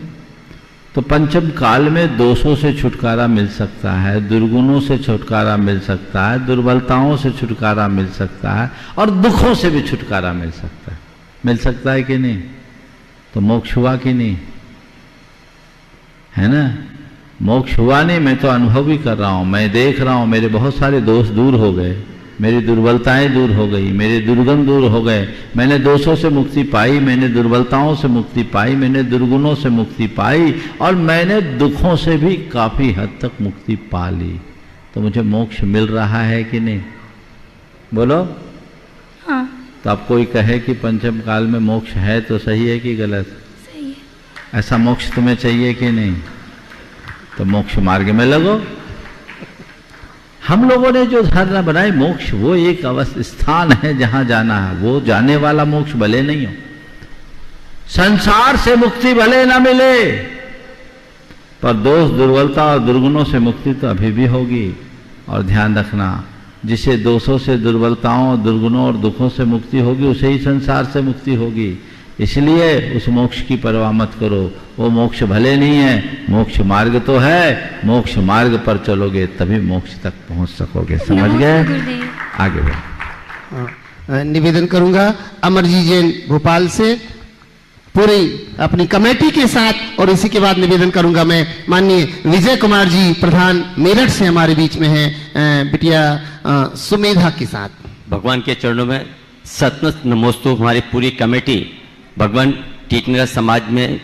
तो पंचम काल में दोषों से छुटकारा मिल सकता है, दुर्गुणों से छुटकारा मिल सकता है, दुर्बलताओं से छुटकारा मिल सकता है, और दुखों से भी छुटकारा मिल सकता है। मिल सकता है कि नहीं? तो मोक्ष हुआ कि नहीं? है ना? मोक्ष हुआ नहीं, मैं तो अनुभव भी कर रहा हूं, मैं देख रहा हूं, मेरे बहुत सारे दोष दूर हो गए, मेरी दुर्बलताएं दूर हो गई, मेरे दुर्गुण दूर हो गए, मैंने दोषों से मुक्ति पाई, मैंने दुर्बलताओं से मुक्ति पाई, मैंने दुर्गुणों से मुक्ति पाई, और मैंने दुखों से भी काफी हद तक मुक्ति पा ली। तो मुझे मोक्ष मिल रहा है कि नहीं? बोलो। हाँ। तो अब कोई कहे कि पंचम काल में मोक्ष है तो सही है कि गलत? सही है। ऐसा मोक्ष तुम्हें चाहिए कि नहीं? तो मोक्ष मार्ग में लगो। हम लोगों ने जो धारणा बनाई, मोक्ष वो एक स्थान है जहां जाना है, वो जाने वाला मोक्ष भले नहीं हो। संसार से मुक्ति भले ना मिले, पर दोष, दुर्बलता और दुर्गुणों से मुक्ति तो अभी भी होगी। और ध्यान रखना, जिसे दोषों से, दुर्बलताओं, दुर्गुणों और दुखों से मुक्ति होगी, उसे ही संसार से मुक्ति होगी। इसलिए उस मोक्ष की परवाह मत करो। वो मोक्ष भले नहीं है, मोक्ष मार्ग तो है, मोक्ष मार्ग पर चलोगे तभी मोक्ष तक पहुंच सकोगे। समझ गए? आगे बढ़ो। निवेदन करूंगा अमर जी जैन भोपाल से, पूरी अपनी कमेटी के साथ, और इसी के बाद निवेदन करूंगा मैं माननीय विजय कुमार जी प्रधान मेरठ से हमारे बीच में हैं, बिटिया सुमेधा के साथ। भगवान के चरणों में सतनत नमोस्तु। हमारी पूरी कमेटी भगवान टीटनगर समाज में,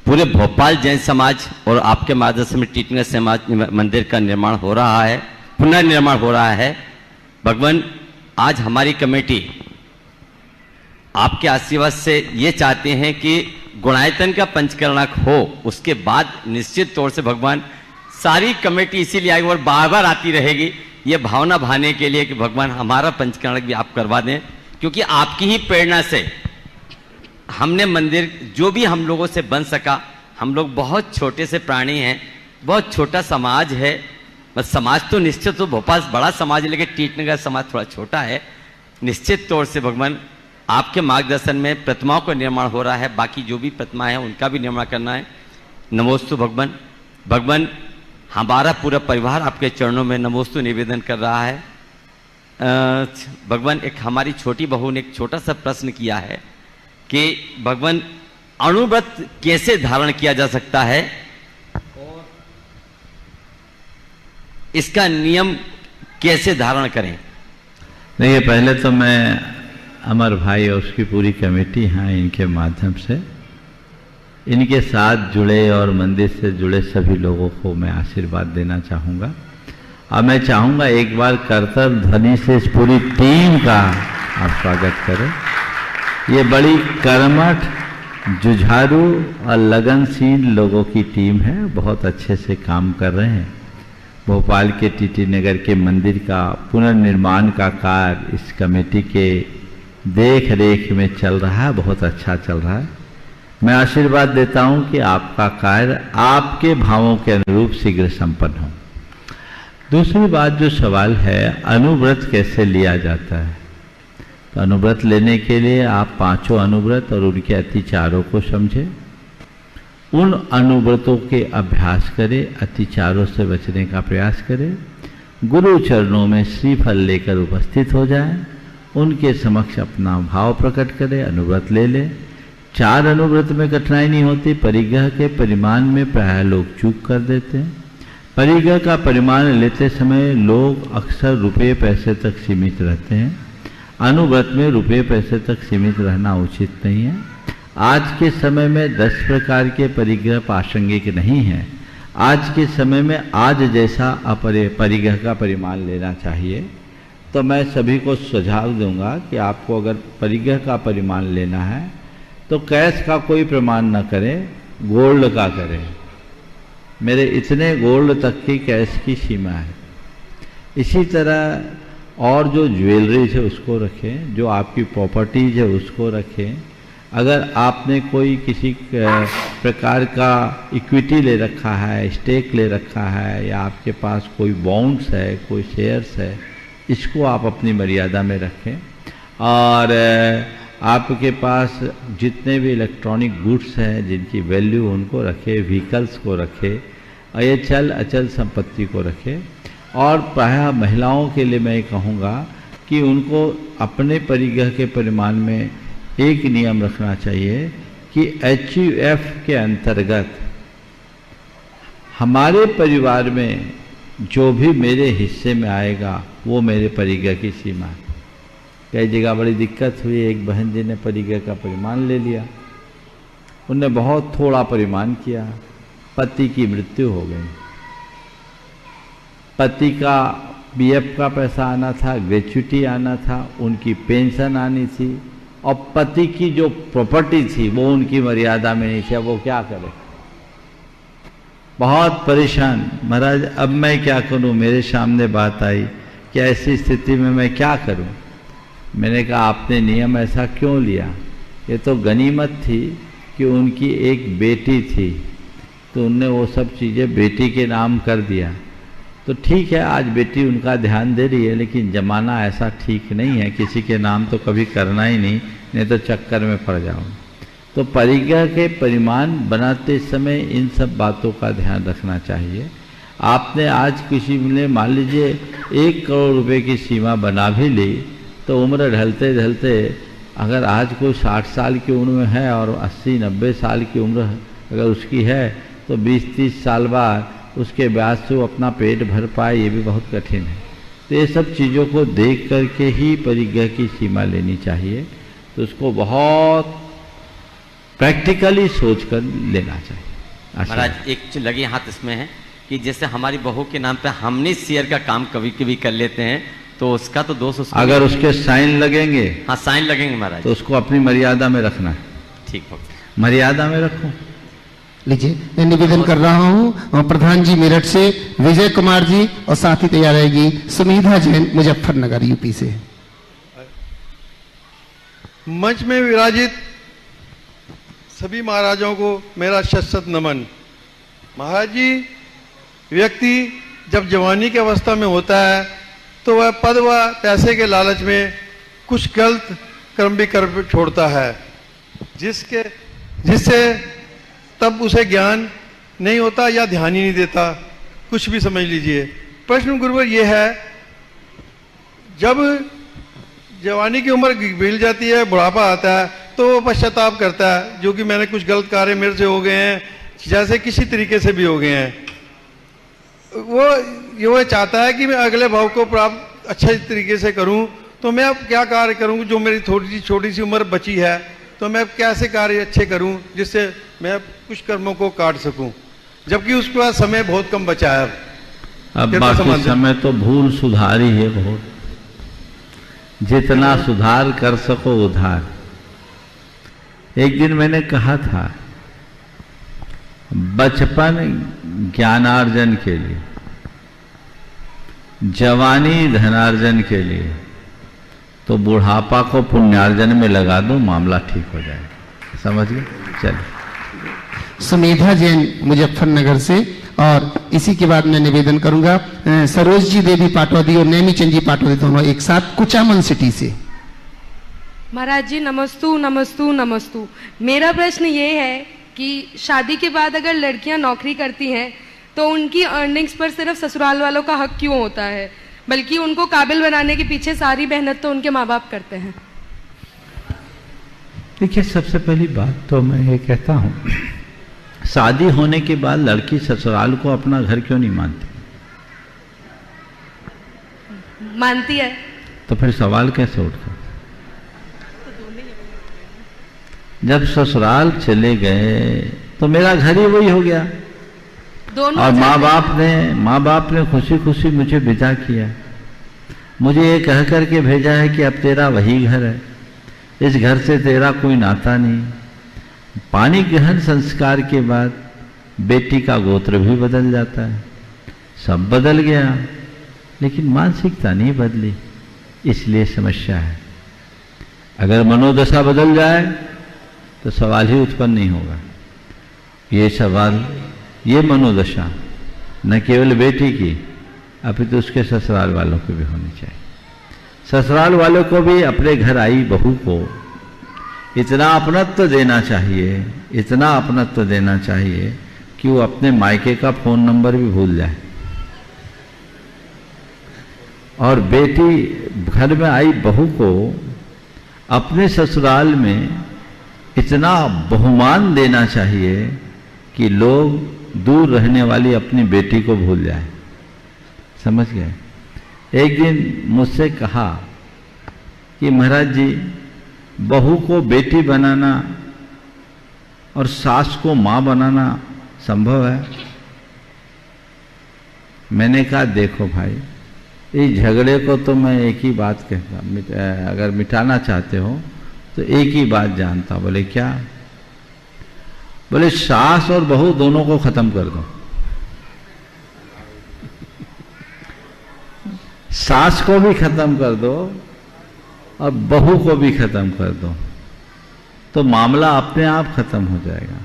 पूरे भोपाल जैन समाज और आपके मार्गदर्शन में टीटनगर समाज मंदिर का निर्माण हो रहा है, पुनर्निर्माण हो रहा है। भगवान, आज हमारी कमेटी आपके आशीर्वाद से ये चाहते हैं कि गुणायतन का पंचकर्णक हो, उसके बाद निश्चित तौर से भगवान सारी कमेटी इसीलिए आएगी और बार बार आती रहेगी ये भावना भाने के लिए कि भगवान हमारा पंचकर्णक भी आप करवा दें, क्योंकि आपकी ही प्रेरणा से हमने मंदिर जो भी हम लोगों से बन सका। हम लोग बहुत छोटे से प्राणी हैं, बहुत छोटा समाज है। बस समाज तो निश्चित तो भोपाल बड़ा समाज है, लेकिन टीटनगर समाज थोड़ा छोटा है। निश्चित तौर से भगवान आपके मार्गदर्शन में प्रतिमाओं का निर्माण हो रहा है, बाकी जो भी प्रतिमाएं हैं उनका भी निर्माण करना है। नमोस्तु भगवान। भगवान हमारा पूरा परिवार आपके चरणों में नमोस्तु निवेदन कर रहा है। भगवान एक हमारी छोटी बहू ने एक छोटा सा प्रश्न किया है कि भगवान अणुव्रत कैसे धारण किया जा सकता है और इसका नियम कैसे धारण करें। देखिए, पहले तो मैं अमर भाई और उसकी पूरी कमेटी हैं, इनके माध्यम से इनके साथ जुड़े और मंदिर से जुड़े सभी लोगों को मैं आशीर्वाद देना चाहूँगा। अब मैं चाहूँगा एक बार करतल ध्वनि से इस पूरी टीम का आप स्वागत करें। ये बड़ी कर्मठ, जुझारू और लगनशील लोगों की टीम है, बहुत अच्छे से काम कर रहे हैं। भोपाल के टीटी नगर के मंदिर का पुनर्निर्माण का कार्य इस कमेटी के देख रेख में चल रहा है, बहुत अच्छा चल रहा है। मैं आशीर्वाद देता हूं कि आपका कार्य आपके भावों के अनुरूप शीघ्र संपन्न हो। दूसरी बात जो सवाल है, अनुव्रत कैसे लिया जाता है। तो अनुव्रत लेने के लिए आप 5 अनुव्रत और उनके अतिचारों को समझें, उन अनुव्रतों के अभ्यास करें, अतिचारों से बचने का प्रयास करें, गुरु चरणों में श्रीफल लेकर उपस्थित हो जाएं, उनके समक्ष अपना भाव प्रकट करें, अनुव्रत ले लें। 4 अनुव्रत में कठिनाई नहीं होती। परिग्रह के परिमाण में प्रायः लोग चूक कर देते हैं। परिग्रह का परिमाण लेते समय लोग अक्सर रुपये पैसे तक सीमित रहते हैं। अनुव्रत में रुपये पैसे तक सीमित रहना उचित नहीं है। आज के समय में 10 प्रकार के परिग्रह प्रासंगिक नहीं है। आज के समय में आज जैसा परिग्रह का परिमाण लेना चाहिए। तो मैं सभी को सुझाव दूंगा कि आपको अगर परिग्रह का परिमाण लेना है तो कैश का कोई प्रमाण न करें, गोल्ड का करें। मेरे इतने गोल्ड तक की कैश की सीमा है। इसी तरह और जो ज्वेलरीज है उसको रखें, जो आपकी प्रॉपर्टीज है उसको रखें। अगर आपने कोई किसी प्रकार का इक्विटी ले रखा है, स्टेक ले रखा है, या आपके पास कोई बॉन्ड्स है, कोई शेयर्स है, इसको आप अपनी मर्यादा में रखें। और आपके पास जितने भी इलेक्ट्रॉनिक गुड्स हैं जिनकी वैल्यू, उनको रखें, व्हीकल्स को रखें, और ये चल अचल संपत्ति को रखें। और प्रायः महिलाओं के लिए मैं कहूँगा कि उनको अपने परिग्रह के परिमाण में एक नियम रखना चाहिए कि HUF के अंतर्गत हमारे परिवार में जो भी मेरे हिस्से में आएगा वो मेरे परिग्रह की सीमा है। कई जगह बड़ी दिक्कत हुई। एक बहन जी ने परिग्रह का परिमाण ले लिया, उनने बहुत थोड़ा परिमाण किया, पति की मृत्यु हो गई। पति का BF का पैसा आना था, ग्रेच्युटी आना था, उनकी पेंशन आनी थी, और पति की जो प्रॉपर्टी थी वो उनकी मर्यादा में नहीं थी। अब वो क्या करे, बहुत परेशान। महाराज अब मैं क्या करूं, मेरे सामने बात आई कि ऐसी स्थिति में मैं क्या करूं। मैंने कहा आपने नियम ऐसा क्यों लिया, ये तो गनीमत थी कि उनकी एक बेटी थी, तो उनने वो सब चीज़ें बेटी के नाम कर दिया। तो ठीक है, आज बेटी उनका ध्यान दे रही है, लेकिन ज़माना ऐसा ठीक नहीं है, किसी के नाम तो कभी करना ही नहीं तो चक्कर में पड़ जाओ। तो परिग्रह के परिमाण बनाते समय इन सब बातों का ध्यान रखना चाहिए। आपने आज किसी ने मान लीजिए 1 करोड़ रुपए की सीमा बना भी ली, तो उम्र ढलते ढलते अगर आज कोई 60 साल की उम्र में है और 80-90 साल की उम्र अगर उसकी है, तो 20-30 साल बाद उसके बाद से वो अपना पेट भर पाए, ये भी बहुत कठिन है। तो ये सब चीज़ों को देख करके ही परिग्रह की सीमा लेनी चाहिए। तो उसको बहुत प्रैक्टिकली सोचकर लेना चाहिए। महाराज एक चीज लगी हाथ इसमें है कि जैसे हमारी बहू के नाम पे हमने शेयर का काम कभी कभी कर लेते हैं, तो उसका तो दोष उसको अगर उसके साइन लगेंगे, हाँ साइन लगेंगे महाराज, तो उसको अपनी मर्यादा में रखना है। ठीक हो, मर्यादा में रखो। लीजिए, मैं निवेदन कर रहा हूँ प्रधान जी मेरठ से, विजय कुमार जी, और साथ ही तैयार रहेगी सुमिधा जैन मुजफ्फरनगर यूपी से। मंच में विराजित सभी महाराजों को मेरा शत नमन। महाराज जी, व्यक्ति जब जवानी की अवस्था में होता है तो वह पद व पैसे के लालच में कुछ गलत कर्म भी कर छोड़ता है, जिससे तब उसे ज्ञान नहीं होता या ध्यान ही नहीं देता, कुछ भी समझ लीजिए। प्रश्न गुरुवर यह है, जब जवानी की उम्र बीत जाती है, बुढ़ापा आता है, तो वो पश्चाताप करता है, जो कि मैंने कुछ गलत कार्य मेरे से हो गए हैं, जैसे किसी तरीके से भी हो गए हैं। वो चाहता है कि मैं अगले भाव को प्राप्त अच्छे तरीके से करूं, तो मैं अब क्या कार्य करूं, जो मेरी छोटी सी उम्र बची है, तो मैं कैसे कार्य अच्छे करूं जिससे मैं कुछ कर्मों को काट सकूं, जबकि उसके बाद समय बहुत कम बचा है। अब बाकी समय तो भूल सुधार ही है, बहुत जितना सुधार कर सको उधार। एक दिन मैंने कहा था, बचपन ज्ञानार्जन के लिए, जवानी धनार्जन के लिए, तो बुढ़ापा को पुण्यार्जन में लगा दो, मामला ठीक हो जाएगा। समझ गए? चलिए। सुमेधा जैन मुजफ्फरनगर से, और इसी के बाद मैं निवेदन करूंगा सरोज जी देवी पाटौदी और नैमी चंद जी पाटौदी, दोनों एक साथ कुचामन सिटी से। महाराज जी नमस्तु नमस्तु नमस्तु। मेरा प्रश्न ये है कि शादी के बाद अगर लड़कियां नौकरी करती हैं तो उनकी अर्निंग्स पर सिर्फ ससुराल वालों का हक क्यों होता है, बल्कि उनको काबिल बनाने के पीछे सारी मेहनत तो उनके माँ बाप करते हैं। देखिए, सबसे पहली बात तो मैं ये कहता हूँ, शादी होने के बाद लड़की ससुराल को अपना घर क्यों नहीं मानती? मानती है। तो फिर सवाल कैसे उठता? जब ससुराल चले गए तो मेरा घर ही वही हो गया, और माँ बाप ने खुशी खुशी मुझे विदा किया, मुझे ये कह करके भेजा है कि अब तेरा वही घर है, इस घर से तेरा कोई नाता नहीं। पानी ग्रहण संस्कार के बाद बेटी का गोत्र भी बदल जाता है, सब बदल गया, लेकिन मानसिकता नहीं बदली, इसलिए समस्या है। अगर मनोदशा बदल जाए तो सवाल ही उत्पन्न नहीं होगा। ये सवाल, ये मनोदशा न केवल बेटी की, अपितु उसके ससुराल वालों की भी होनी चाहिए। ससुराल वालों को भी अपने घर आई बहू को इतना अपनत्व देना चाहिए, इतना अपनत्व देना चाहिए कि वो अपने मायके का फोन नंबर भी भूल जाए। और बेटी घर में आई बहू को अपने ससुराल में इतना बहुमान देना चाहिए कि लोग दूर रहने वाली अपनी बेटी को भूल जाए। समझ गए? एक दिन मुझसे कहा कि महाराज जी, बहू को बेटी बनाना और सास को मां बनाना संभव है? मैंने कहा देखो भाई, इस झगड़े को तो मैं एक ही बात कहता, अगर मिटाना चाहते हो तो एक ही बात जानता। बोले क्या? बोले सास और बहू दोनों को खत्म कर दो। सास को भी खत्म कर दो और बहू को भी खत्म कर दो, तो मामला अपने आप खत्म हो जाएगा।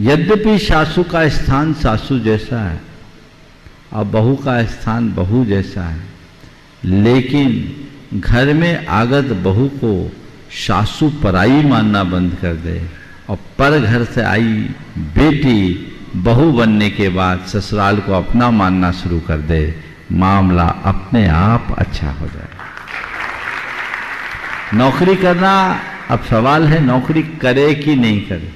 यद्यपि सासू का स्थान सासू जैसा है और बहू का स्थान बहू जैसा है, लेकिन घर में आगत बहू को सासू पराई मानना बंद कर दे और पर घर से आई बेटी बहू बनने के बाद ससुराल को अपना मानना शुरू कर दे, मामला अपने आप अच्छा हो जाए। नौकरी करना, अब सवाल है नौकरी करे कि नहीं करे।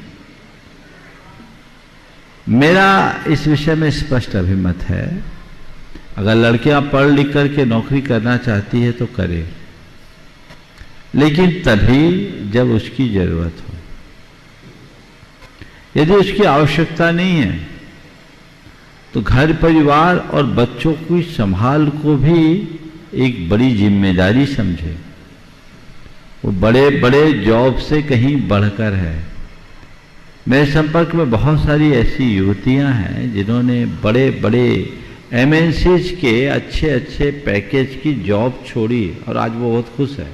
मेरा इस विषय में स्पष्ट अभिमत है, अगर लड़कियां पढ़ लिख करके नौकरी करना चाहती है तो करे, लेकिन तभी जब उसकी जरूरत हो। यदि उसकी आवश्यकता नहीं है तो घर परिवार और बच्चों की संभाल को भी एक बड़ी जिम्मेदारी समझे। वो बड़े बड़े जॉब से कहीं बढ़कर है। मेरे संपर्क में बहुत सारी ऐसी युवतियां हैं जिन्होंने बड़े बड़े एमएनसीज के अच्छे अच्छे पैकेज की जॉब छोड़ी और आज वो बहुत खुश है।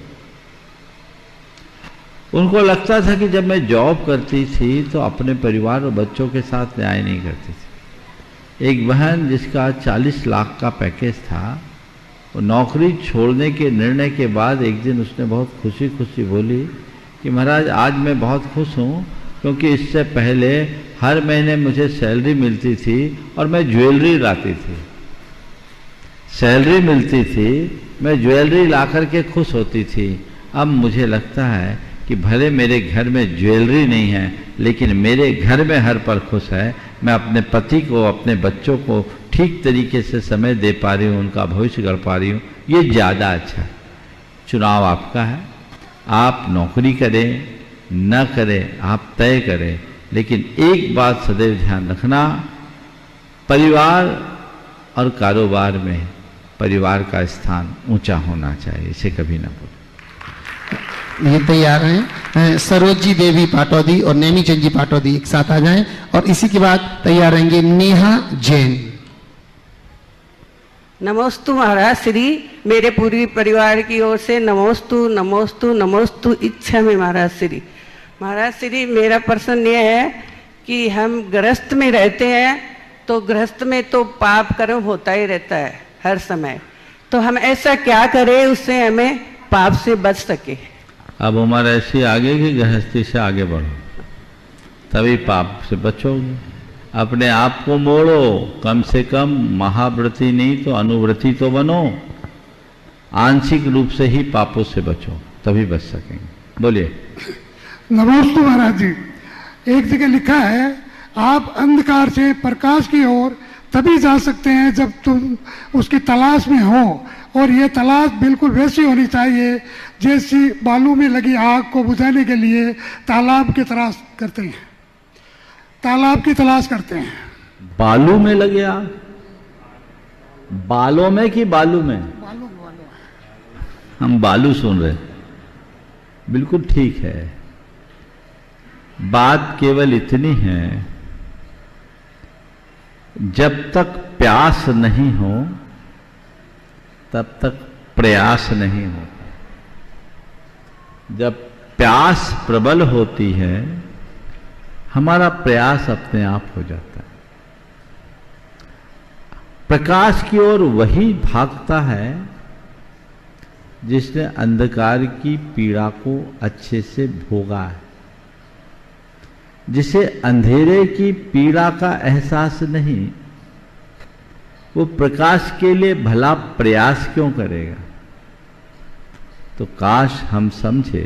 उनको लगता था कि जब मैं जॉब करती थी तो अपने परिवार और बच्चों के साथ न्याय नहीं करती थी। एक बहन जिसका 40 लाख का पैकेज था, वो नौकरी छोड़ने के निर्णय के बाद एक दिन उसने बहुत खुशी खुशी बोली कि महाराज आज मैं बहुत खुश हूँ, क्योंकि इससे पहले हर महीने मुझे सैलरी मिलती थी और मैं ज्वेलरी लाती थी। सैलरी मिलती थी, मैं ज्वेलरी ला करके खुश होती थी। अब मुझे लगता है कि भले मेरे घर में ज्वेलरी नहीं है, लेकिन मेरे घर में हर पल खुश है। मैं अपने पति को, अपने बच्चों को ठीक तरीके से समय दे पा रही हूँ, उनका भविष्य गढ़ पा रही हूँ, ये ज़्यादा अच्छा है। चुनाव आपका है, आप नौकरी करें न करें आप तय करें, लेकिन एक बात सदैव ध्यान रखना, परिवार और कारोबार में परिवार का स्थान ऊंचा होना चाहिए, इसे कभी ना भूलें। ये तैयार हैं सरोजी देवी पाटौदी और नेमी चंद जी पाटौदी एक साथ आ जाएं, और इसी के बाद तैयार रहेंगे नेहा जैन। नमोस्तु महाराज श्री, मेरे पूरी परिवार की ओर से नमोस्तु नमोस्तु नमोस्तु इच्छा में महाराज श्री। महाराज श्री, मेरा प्रश्न ये है कि हम गृहस्थ में रहते हैं, तो गृहस्थ में तो पाप कर्म होता ही रहता है हर समय, तो हम ऐसा क्या करें उससे हमें पाप से बच सके। अब उम्र ऐसी आगे कि गृहस्थी से आगे बढ़ो, तभी पाप से बचोगे। अपने आप को मोड़ो, कम से कम महाव्रती नहीं तो अनुव्रती तो बनो। आंशिक रूप से ही पापों से बचो, तभी बच सकेंगे। बोलिए। नमस्ते महाराज जी, एक जगह लिखा है आप अंधकार से प्रकाश की ओर तभी जा सकते हैं जब तुम उसकी तलाश में हो, और ये तलाश बिल्कुल वैसी होनी चाहिए जैसी बालू में लगी आग को बुझाने के लिए तालाब की तलाश करते हैं, तालाब की तलाश करते हैं। बालू में लगे आग? बालों में कि बालू में? बालू। हम बालू सुन रहे, बिल्कुल ठीक है। बात केवल इतनी है, जब तक प्यास नहीं हो तब तक प्रयास नहीं होता। जब प्यास प्रबल होती है, हमारा प्रयास अपने आप हो जाता है। प्रकाश की ओर वही भागता है जिसने अंधकार की पीड़ा को अच्छे से भोगा है। जिसे अंधेरे की पीड़ा का एहसास नहीं, वो प्रकाश के लिए भला प्रयास क्यों करेगा। तो काश हम समझे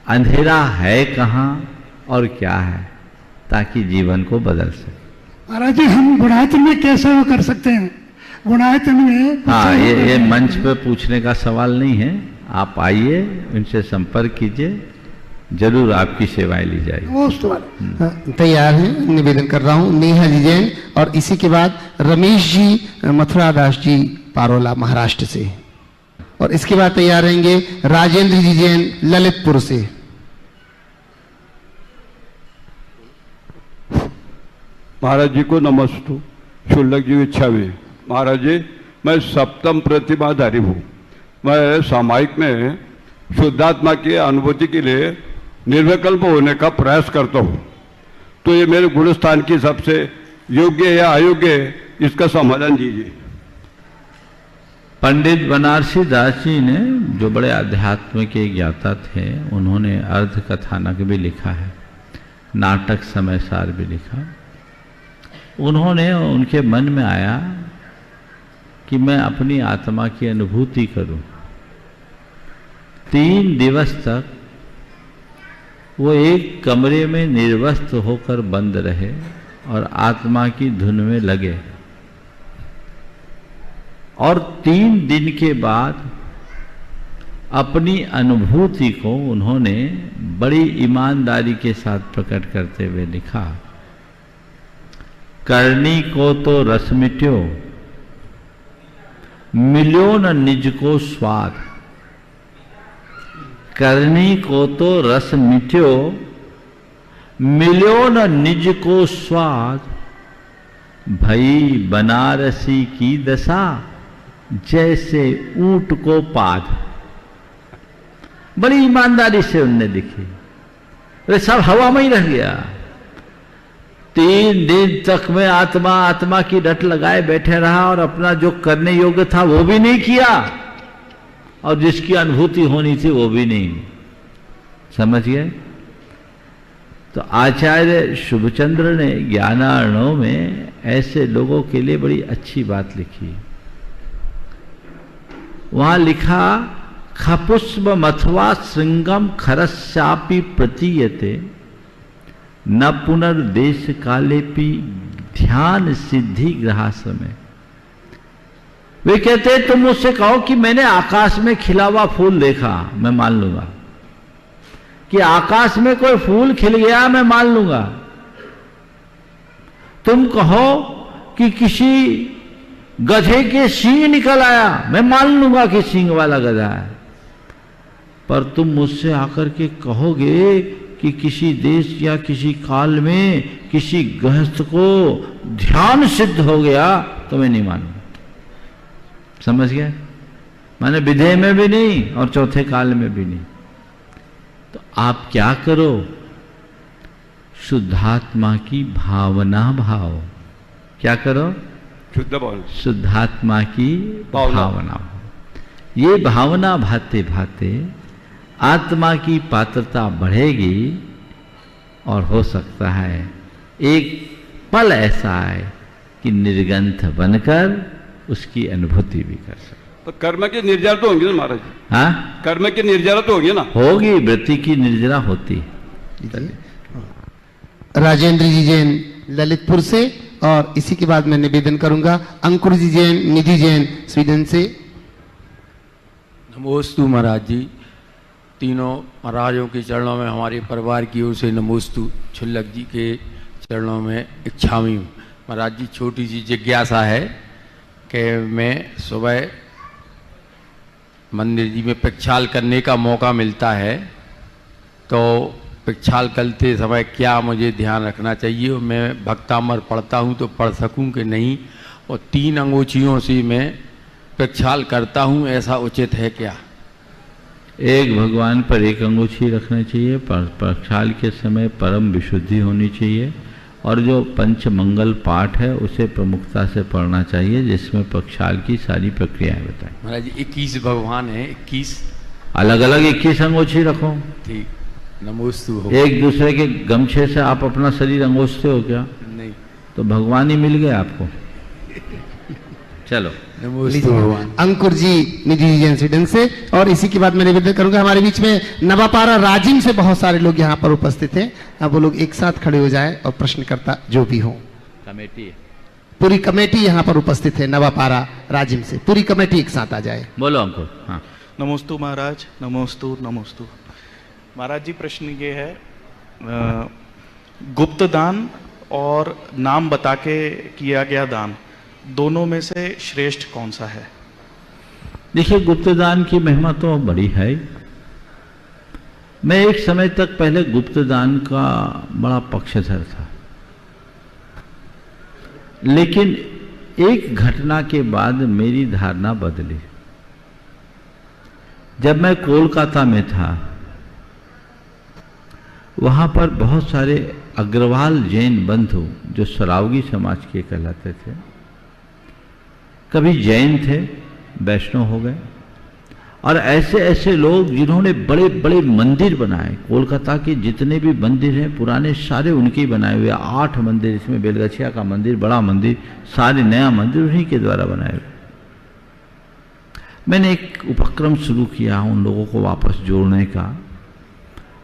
अंधेरा है कहाँ और क्या है, ताकि जीवन को बदल सके। महाराज जी, हम गुणायतन में कैसे वो कर सकते हैं? गुणायतन में हाँ, ये मंच पे पूछने का सवाल नहीं है। आप आइए, उनसे संपर्क कीजिए, जरूर आपकी सेवाएं ली जाएगी। तैयार हैं, निवेदन कर रहा हूं नेहा जी जैन, और इसी के बाद रमेश जी मथुरा दास जी पारोला महाराष्ट्र से, और इसके बाद तैयार रहेंगे राजेंद्र जी जैन ललितपुर से। महाराज जी को नमस्ते। शुल्लक जी इच्छा में। महाराज जी, मैं सप्तम प्रतिमाधारी हूँ। मैं सामायिक में शुद्धात्मा की अनुभूति के लिए निर्विकल्प होने का प्रयास करता हूँ, तो ये मेरे गुणस्थान की सबसे योग्य या अयोग्य, इसका समाधान दीजिए। पंडित बनारसी दास जी ने, जो बड़े अध्यात्म के ज्ञाता थे, उन्होंने अर्ध कथानक भी लिखा है, नाटक समय सार भी लिखा। उन्होंने, उनके मन में आया कि मैं अपनी आत्मा की अनुभूति करूं। 3 दिवस तक वो एक कमरे में निर्वस्त्र होकर बंद रहे और आत्मा की धुन में लगे, और 3 दिन के बाद अपनी अनुभूति को उन्होंने बड़ी ईमानदारी के साथ प्रकट करते हुए लिखा, करनी को तो रस मिट्यो, मिल्यो न निज को स्वाद। करनी को तो रस मिट्यो, मिलो न निज को स्वाद, भई बनारसी की दशा, जैसे ऊंट को पाद। बड़ी ईमानदारी से उनने लिखी। अरे सब हवा में ही रह गया। 3 दिन तक में आत्मा आत्मा की रट लगाए बैठे रहा और अपना जो करने योग्य था वो भी नहीं किया और जिसकी अनुभूति होनी थी वो भी नहीं। समझ गए? तो आचार्य शुभचंद्र ने ज्ञानार्णव में ऐसे लोगों के लिए बड़ी अच्छी बात लिखी। वहां लिखा, खपुष्पम अथवा श्रृंगम खरस्यापि प्रतीयते, न पुनर्देश कालेपि ध्यान सिद्धि ग्रहाश्रमे। वे कहते तुम मुझसे कहो कि मैंने आकाश में खिला हुआ फूल देखा, मैं मान लूंगा कि आकाश में कोई फूल खिल गया, मैं मान लूंगा। तुम कहो कि किसी गधे के सींग निकल आया, मैं मान लूंगा कि सींग वाला गधा है। पर तुम मुझसे आकर के कहोगे कि किसी देश या किसी काल में किसी गृहस्थ को ध्यान सिद्ध हो गया, तो मैं नहीं मानूंगा। समझ गए? माने विधेय में भी नहीं और चौथे काल में भी नहीं। तो आप क्या करो? शुद्धात्मा की भावना भाव। क्या करो? शुद्ध भावना, शुद्धात्मा की भावना। ये भावना भाते भाते आत्मा की पात्रता बढ़ेगी और हो सकता है एक पल ऐसा है कि निर्गंथ बनकर उसकी अनुभूति भी कर सकते। तो कर्म की निर्जरा तो होंगी ना महाराज? हाँ, कर्म की निर्जरा तो होगी ना? होगी, वृत्ति की निर्जरा होती। राजेंद्र जी जैन ललितपुर से, और इसी के बाद मैं निवेदन करूंगा अंकुर जी जैन, निधि जैन स्वीडन से। नमोस्तु महाराज जी। तीनों महाराजों के चरणों में हमारे परिवार की ओर से नमोस्तु। छुल्लक जी के चरणों में इच्छामी हूँ। महाराज जी, छोटी सी जिज्ञासा है कि मैं सुबह मंदिर जी में प्रक्षाल करने का मौका मिलता है, तो प्रक्षाल करते समय क्या मुझे ध्यान रखना चाहिए? और मैं भक्तामर पढ़ता हूँ तो पढ़ सकूँ कि नहीं? और 3 अंगूठियों से मैं प्रक्षाल करता हूँ, ऐसा उचित है क्या? एक भगवान पर एक अंगूठी रखना चाहिए। प्रक्षाल के समय परम विशुद्धि होनी चाहिए और जो पंच मंगल पाठ है उसे प्रमुखता से पढ़ना चाहिए, जिसमें प्रक्षाल की सारी प्रक्रियाएं बताएं। महाराज जी, 21 भगवान है, 21 अलग अलग 21 अंगूठी रखो। ठीक, नमोस्तु हो। एक दूसरे के गमछे से आप अपना शरीर अंगोछते हो क्या? नहीं। तो भगवान ही मिल गए आपको। चलो, नमोस्तु भगवान। अंकुर जी, निधि जी जैन स्वीडन से, और इसी के बाद मैं निवेदन करूंगा हमारे बीच में नवापारा राजिम से बहुत सारे लोग यहाँ पर उपस्थित हैं। अब वो लोग एक साथ खड़े हो जाए और प्रश्नकर्ता जो भी हो, कमेटी पूरी कमेटी यहाँ पर उपस्थित है नवापारा राजिम से, पूरी कमेटी एक साथ आ जाए। बोलो अंकुर। हाँ, नमोस्तु महाराज, नमोस्तु नमोस्तु। महाराज जी, प्रश्न ये है, गुप्त दान और नाम बता के किया गया दान, दोनों में से श्रेष्ठ कौन सा है? देखिए, गुप्तदान की महिमा तो बड़ी है। मैं एक समय तक पहले गुप्तदान का बड़ा पक्षधर था, लेकिन एक घटना के बाद मेरी धारणा बदली। जब मैं कोलकाता में था, वहां पर बहुत सारे अग्रवाल जैन बंधु जो सरावगी समाज के कहलाते थे, कभी जैन थे, वैष्णव हो गए, और ऐसे ऐसे लोग जिन्होंने बड़े बड़े मंदिर बनाए। कोलकाता के जितने भी मंदिर हैं पुराने, सारे उनके ही बनाए हुए। 8 मंदिर, इसमें बेलगछिया का मंदिर, बड़ा मंदिर, सारे नया मंदिर उन्हीं के द्वारा बनाए हुए। मैंने एक उपक्रम शुरू किया उन लोगों को वापस जोड़ने का,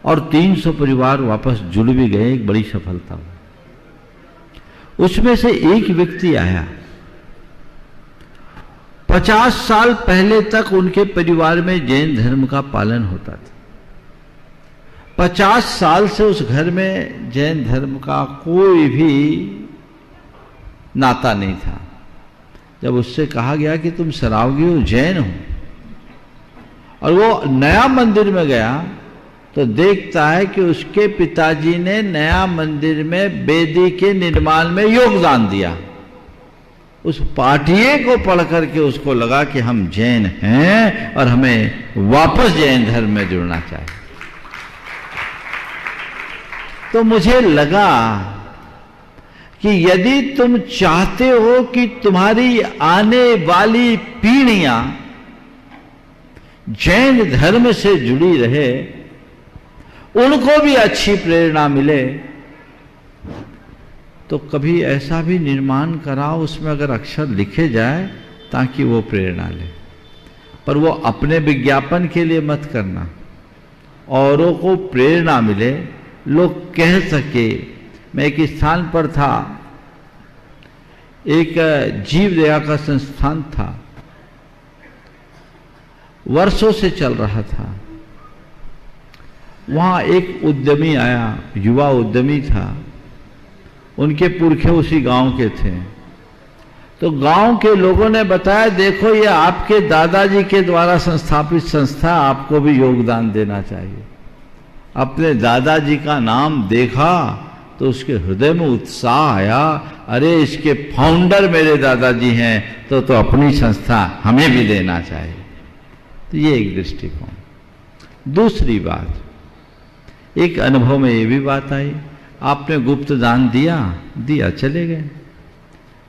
और 300 परिवार वापस जुड़ भी गए। एक बड़ी सफलता हुई। उसमें से एक व्यक्ति आया, 50 साल पहले तक उनके परिवार में जैन धर्म का पालन होता था। 50 साल से उस घर में जैन धर्म का कोई भी नाता नहीं था। जब उससे कहा गया कि तुम सरावगी हो, जैन हो, और वो नया मंदिर में गया तो देखता है कि उसके पिताजी ने नया मंदिर में वेदी के निर्माण में योगदान दिया। उस पाठिये को पढ़ करके उसको लगा कि हम जैन हैं और हमें वापस जैन धर्म में जुड़ना चाहिए। तो मुझे लगा कि यदि तुम चाहते हो कि तुम्हारी आने वाली पीढ़ियां जैन धर्म से जुड़ी रहे, उनको भी अच्छी प्रेरणा मिले, तो कभी ऐसा भी निर्माण कराओ उसमें अगर अक्षर लिखे जाए ताकि वो प्रेरणा ले। पर वो अपने विज्ञापन के लिए मत करना, औरों को प्रेरणा मिले, लोग कह सके। मैं एक स्थान पर था, एक जीव दया का संस्थान था, वर्षों से चल रहा था। वहां एक उद्यमी आया, युवा उद्यमी था, उनके पुरखे उसी गांव के थे। तो गांव के लोगों ने बताया, देखो ये आपके दादाजी के द्वारा संस्थापित संस्था, आपको भी योगदान देना चाहिए। अपने दादाजी का नाम देखा तो उसके हृदय में उत्साह आया, अरे इसके फाउंडर मेरे दादाजी हैं, तो अपनी संस्था हमें भी देना चाहिए। तो ये एक दृष्टिकोण। दूसरी बात, एक अनुभव में ये भी बात आई, आपने गुप्त दान दिया चले गए,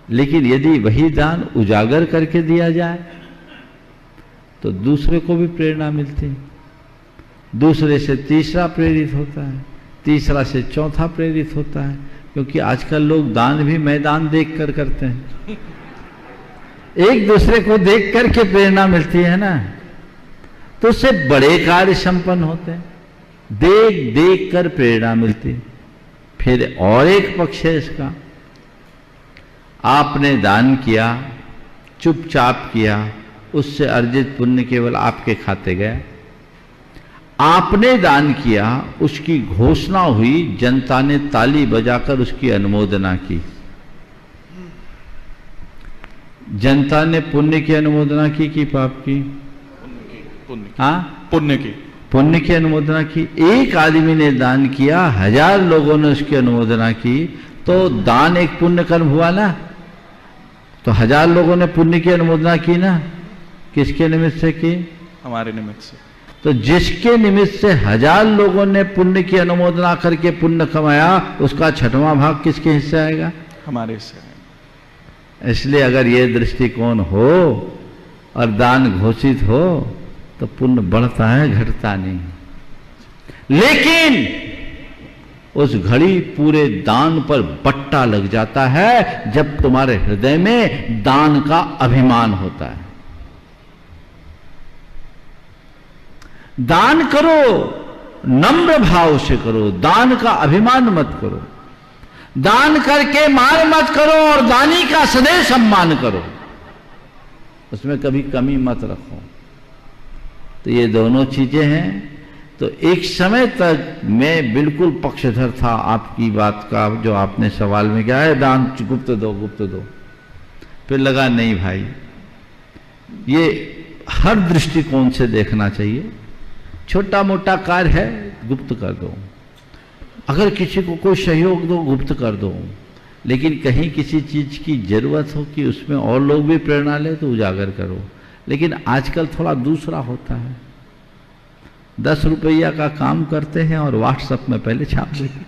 लेकिन यदि वही दान उजागर करके दिया जाए तो दूसरे को भी प्रेरणा मिलती है, दूसरे से तीसरा प्रेरित होता है, तीसरा से चौथा प्रेरित होता है। क्योंकि आजकल लोग दान भी मैदान देखकर करते हैं, एक दूसरे को देख करके प्रेरणा मिलती है ना, तो उससे बड़े कार्य संपन्न होते हैं, देख देख कर प्रेरणा मिलती है। फिर और एक पक्ष है इसका, आपने दान किया, चुपचाप किया, उससे अर्जित पुण्य केवल आपके खाते गया। आपने दान किया, उसकी घोषणा हुई, जनता ने ताली बजाकर उसकी अनुमोदना की। जनता ने पुण्य की अनुमोदना की पाप की? हाँ, पुण्य की अनुमोदना की। एक आदमी ने दान किया, 1000 लोगों ने उसकी अनुमोदना की, तो दान एक पुण्य कर्म हुआ ना। तो 1000 लोगों ने पुण्य की अनुमोदना की ना, किसके निमित्त से की? हमारे निमित्त से। तो जिसके निमित्त से 1000 लोगों ने पुण्य की अनुमोदना करके पुण्य कमाया, उसका 6वां भाग किसके हिस्से आएगा? हमारे हिस्से। इसलिए अगर ये दृष्टिकोण हो और दान घोषित हो तो पुण्य बढ़ता है, घटता नहीं। लेकिन उस घड़ी पूरे दान पर बट्टा लग जाता है जब तुम्हारे हृदय में दान का अभिमान होता है। दान करो, नम्र भाव से करो, दान का अभिमान मत करो। दान करके मार मत करो और दानी का सदैव सम्मान करो, उसमें कभी कमी मत रखो। तो ये दोनों चीजें हैं। तो एक समय तक मैं बिल्कुल पक्षधर था आपकी बात का, जो आपने सवाल में किया है, दान गुप्त दो गुप्त दो। फिर लगा नहीं भाई, ये हर दृष्टिकोण से देखना चाहिए। छोटा मोटा कार्य है, गुप्त कर दो। अगर किसी को कोई सहयोग दो, गुप्त कर दो। लेकिन कहीं किसी चीज की जरूरत हो कि उसमें और लोग भी प्रेरणा ले, तो उजागर करो। लेकिन आजकल थोड़ा दूसरा होता है, 10 रुपया का काम करते हैं और व्हाट्सएप में पहले छाप देते।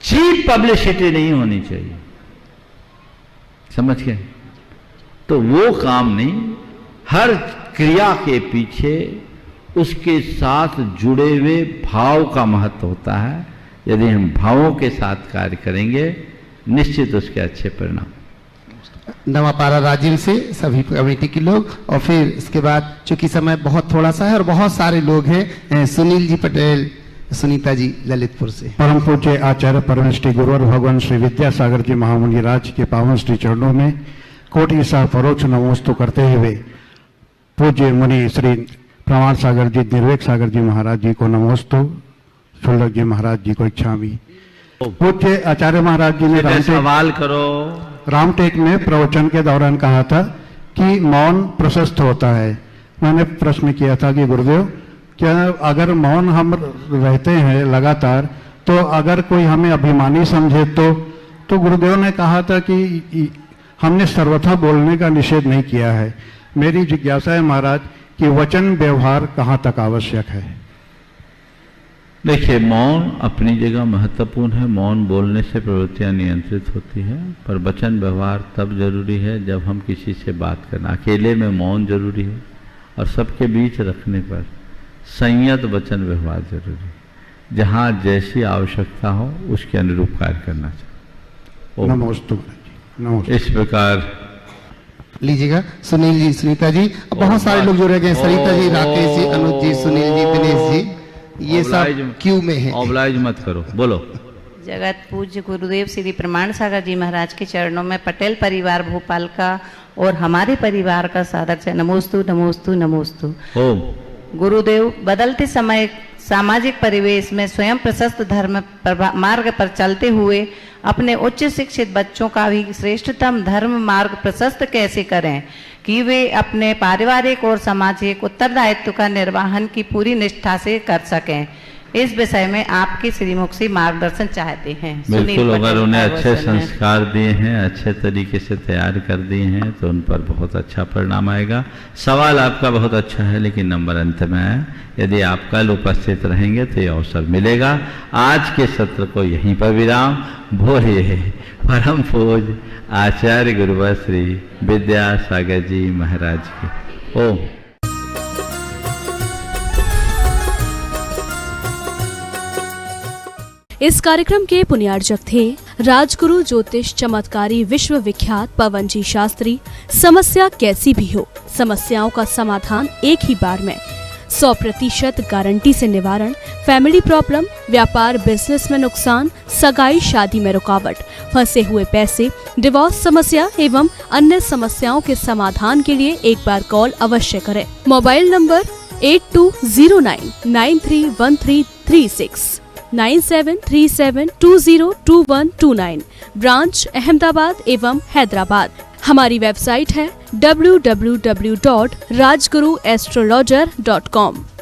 चीप पब्लिसिटी नहीं होनी चाहिए, समझ गए? तो वो काम नहीं। हर क्रिया के पीछे उसके साथ जुड़े हुए भाव का महत्व होता है। यदि हम भावों के साथ कार्य करेंगे, निश्चित उसके अच्छे परिणाम। नवापारा राजीव से सभी कमेटी के लोग, और फिर इसके बाद चूंकि समय बहुत थोड़ा सा है और बहुत सारे लोग हैं, सुनील जी पटेल, सुनीता जी ललितपुर से। परम पूज्य आचार्य परमेष्टि गुरुवर भगवान श्री विद्यासागर जी महामुनि राज के पावन श्री चरणों में कोटि सा परोक्ष नमोस्तु करते हुए पूज्य मुनि श्री प्रमाण सागर जी, निर्वेक सागर जी महाराज जी को नमोस्तु, शुल्लक जी महाराज जी को इच्छामि। पूज्य आचार्य महाराज जी ने सवाल करो। रामटेक में प्रवचन के दौरान कहा था कि मौन प्रशस्त होता है। मैंने प्रश्न किया था कि गुरुदेव, क्या अगर मौन हम रहते हैं लगातार, तो अगर कोई हमें अभिमानी समझे तो गुरुदेव ने कहा था कि हमने सर्वथा बोलने का निषेध नहीं किया है। मेरी जिज्ञासा है महाराज कि वचन व्यवहार कहाँ तक आवश्यक है? देखिए, मौन अपनी जगह महत्वपूर्ण है। मौन बोलने से प्रवृत्तियां नियंत्रित होती है, पर वचन व्यवहार तब जरूरी है जब हम किसी से बात करना। अकेले में मौन जरूरी है और सबके बीच रखने पर संयत वचन व्यवहार जरूरी है। जहाँ जैसी आवश्यकता हो उसके अनुरूप कार्य करना चाहिए। नमस्ते। इस प्रकार लीजिएगा सुनील जी, सुनीता जी, बहुत सारे लोग जुड़े गए। सरिता जी, राकेश जी, अनुज जी, सुनील जी, दिनेश जी, ये सब क्यू में है। ऑबलाइज मत करो, बोलो। जगत पूज्य गुरुदेव श्री प्रमाण सागर जी महाराज के चरणों में पटेल परिवार भोपाल का और हमारे परिवार का सादर से नमोस्तु नमोस्तु नमोस्तु। गुरुदेव, बदलते समय सामाजिक परिवेश में स्वयं प्रशस्त धर्म मार्ग पर चलते हुए अपने उच्च शिक्षित बच्चों का भी श्रेष्ठतम धर्म मार्ग प्रशस्त कैसे करें कि वे अपने पारिवारिक और सामाजिक उत्तरदायित्व का निर्वहन की पूरी निष्ठा से कर सकें। इस विषय में आपके श्रीमुख से मार्गदर्शन चाहते हैं। बिल्कुल, अगर उन्हें अच्छे संस्कार दिए हैं, अच्छे तरीके से तैयार कर दिए हैं, तो उन पर बहुत अच्छा परिणाम आएगा। सवाल आपका बहुत अच्छा है, लेकिन नंबर अंत में है। यदि आप कल उपस्थित रहेंगे तो ये अवसर मिलेगा। आज के सत्र को यहीं पर विराम। बोलिए परम पूज्य आचार्य गुरुवर श्री विद्यासागर जी महाराज की ओम। इस कार्यक्रम के पुण्यार्जक थे राजगुरु ज्योतिष चमत्कारी विश्व विख्यात पवन जी शास्त्री। समस्या कैसी भी हो, समस्याओं का समाधान एक ही बार में, 100% गारंटी से निवारण। फैमिली प्रॉब्लम, व्यापार बिजनेस में नुकसान, सगाई शादी में रुकावट, फंसे हुए पैसे, डिवोर्स समस्या एवं अन्य समस्याओं के समाधान के लिए एक बार कॉल अवश्य करें। Mobile number 8209931336, 9737202129। ब्रांच अहमदाबाद एवं हैदराबाद। हमारी वेबसाइट है www.rajguruastrologer.com।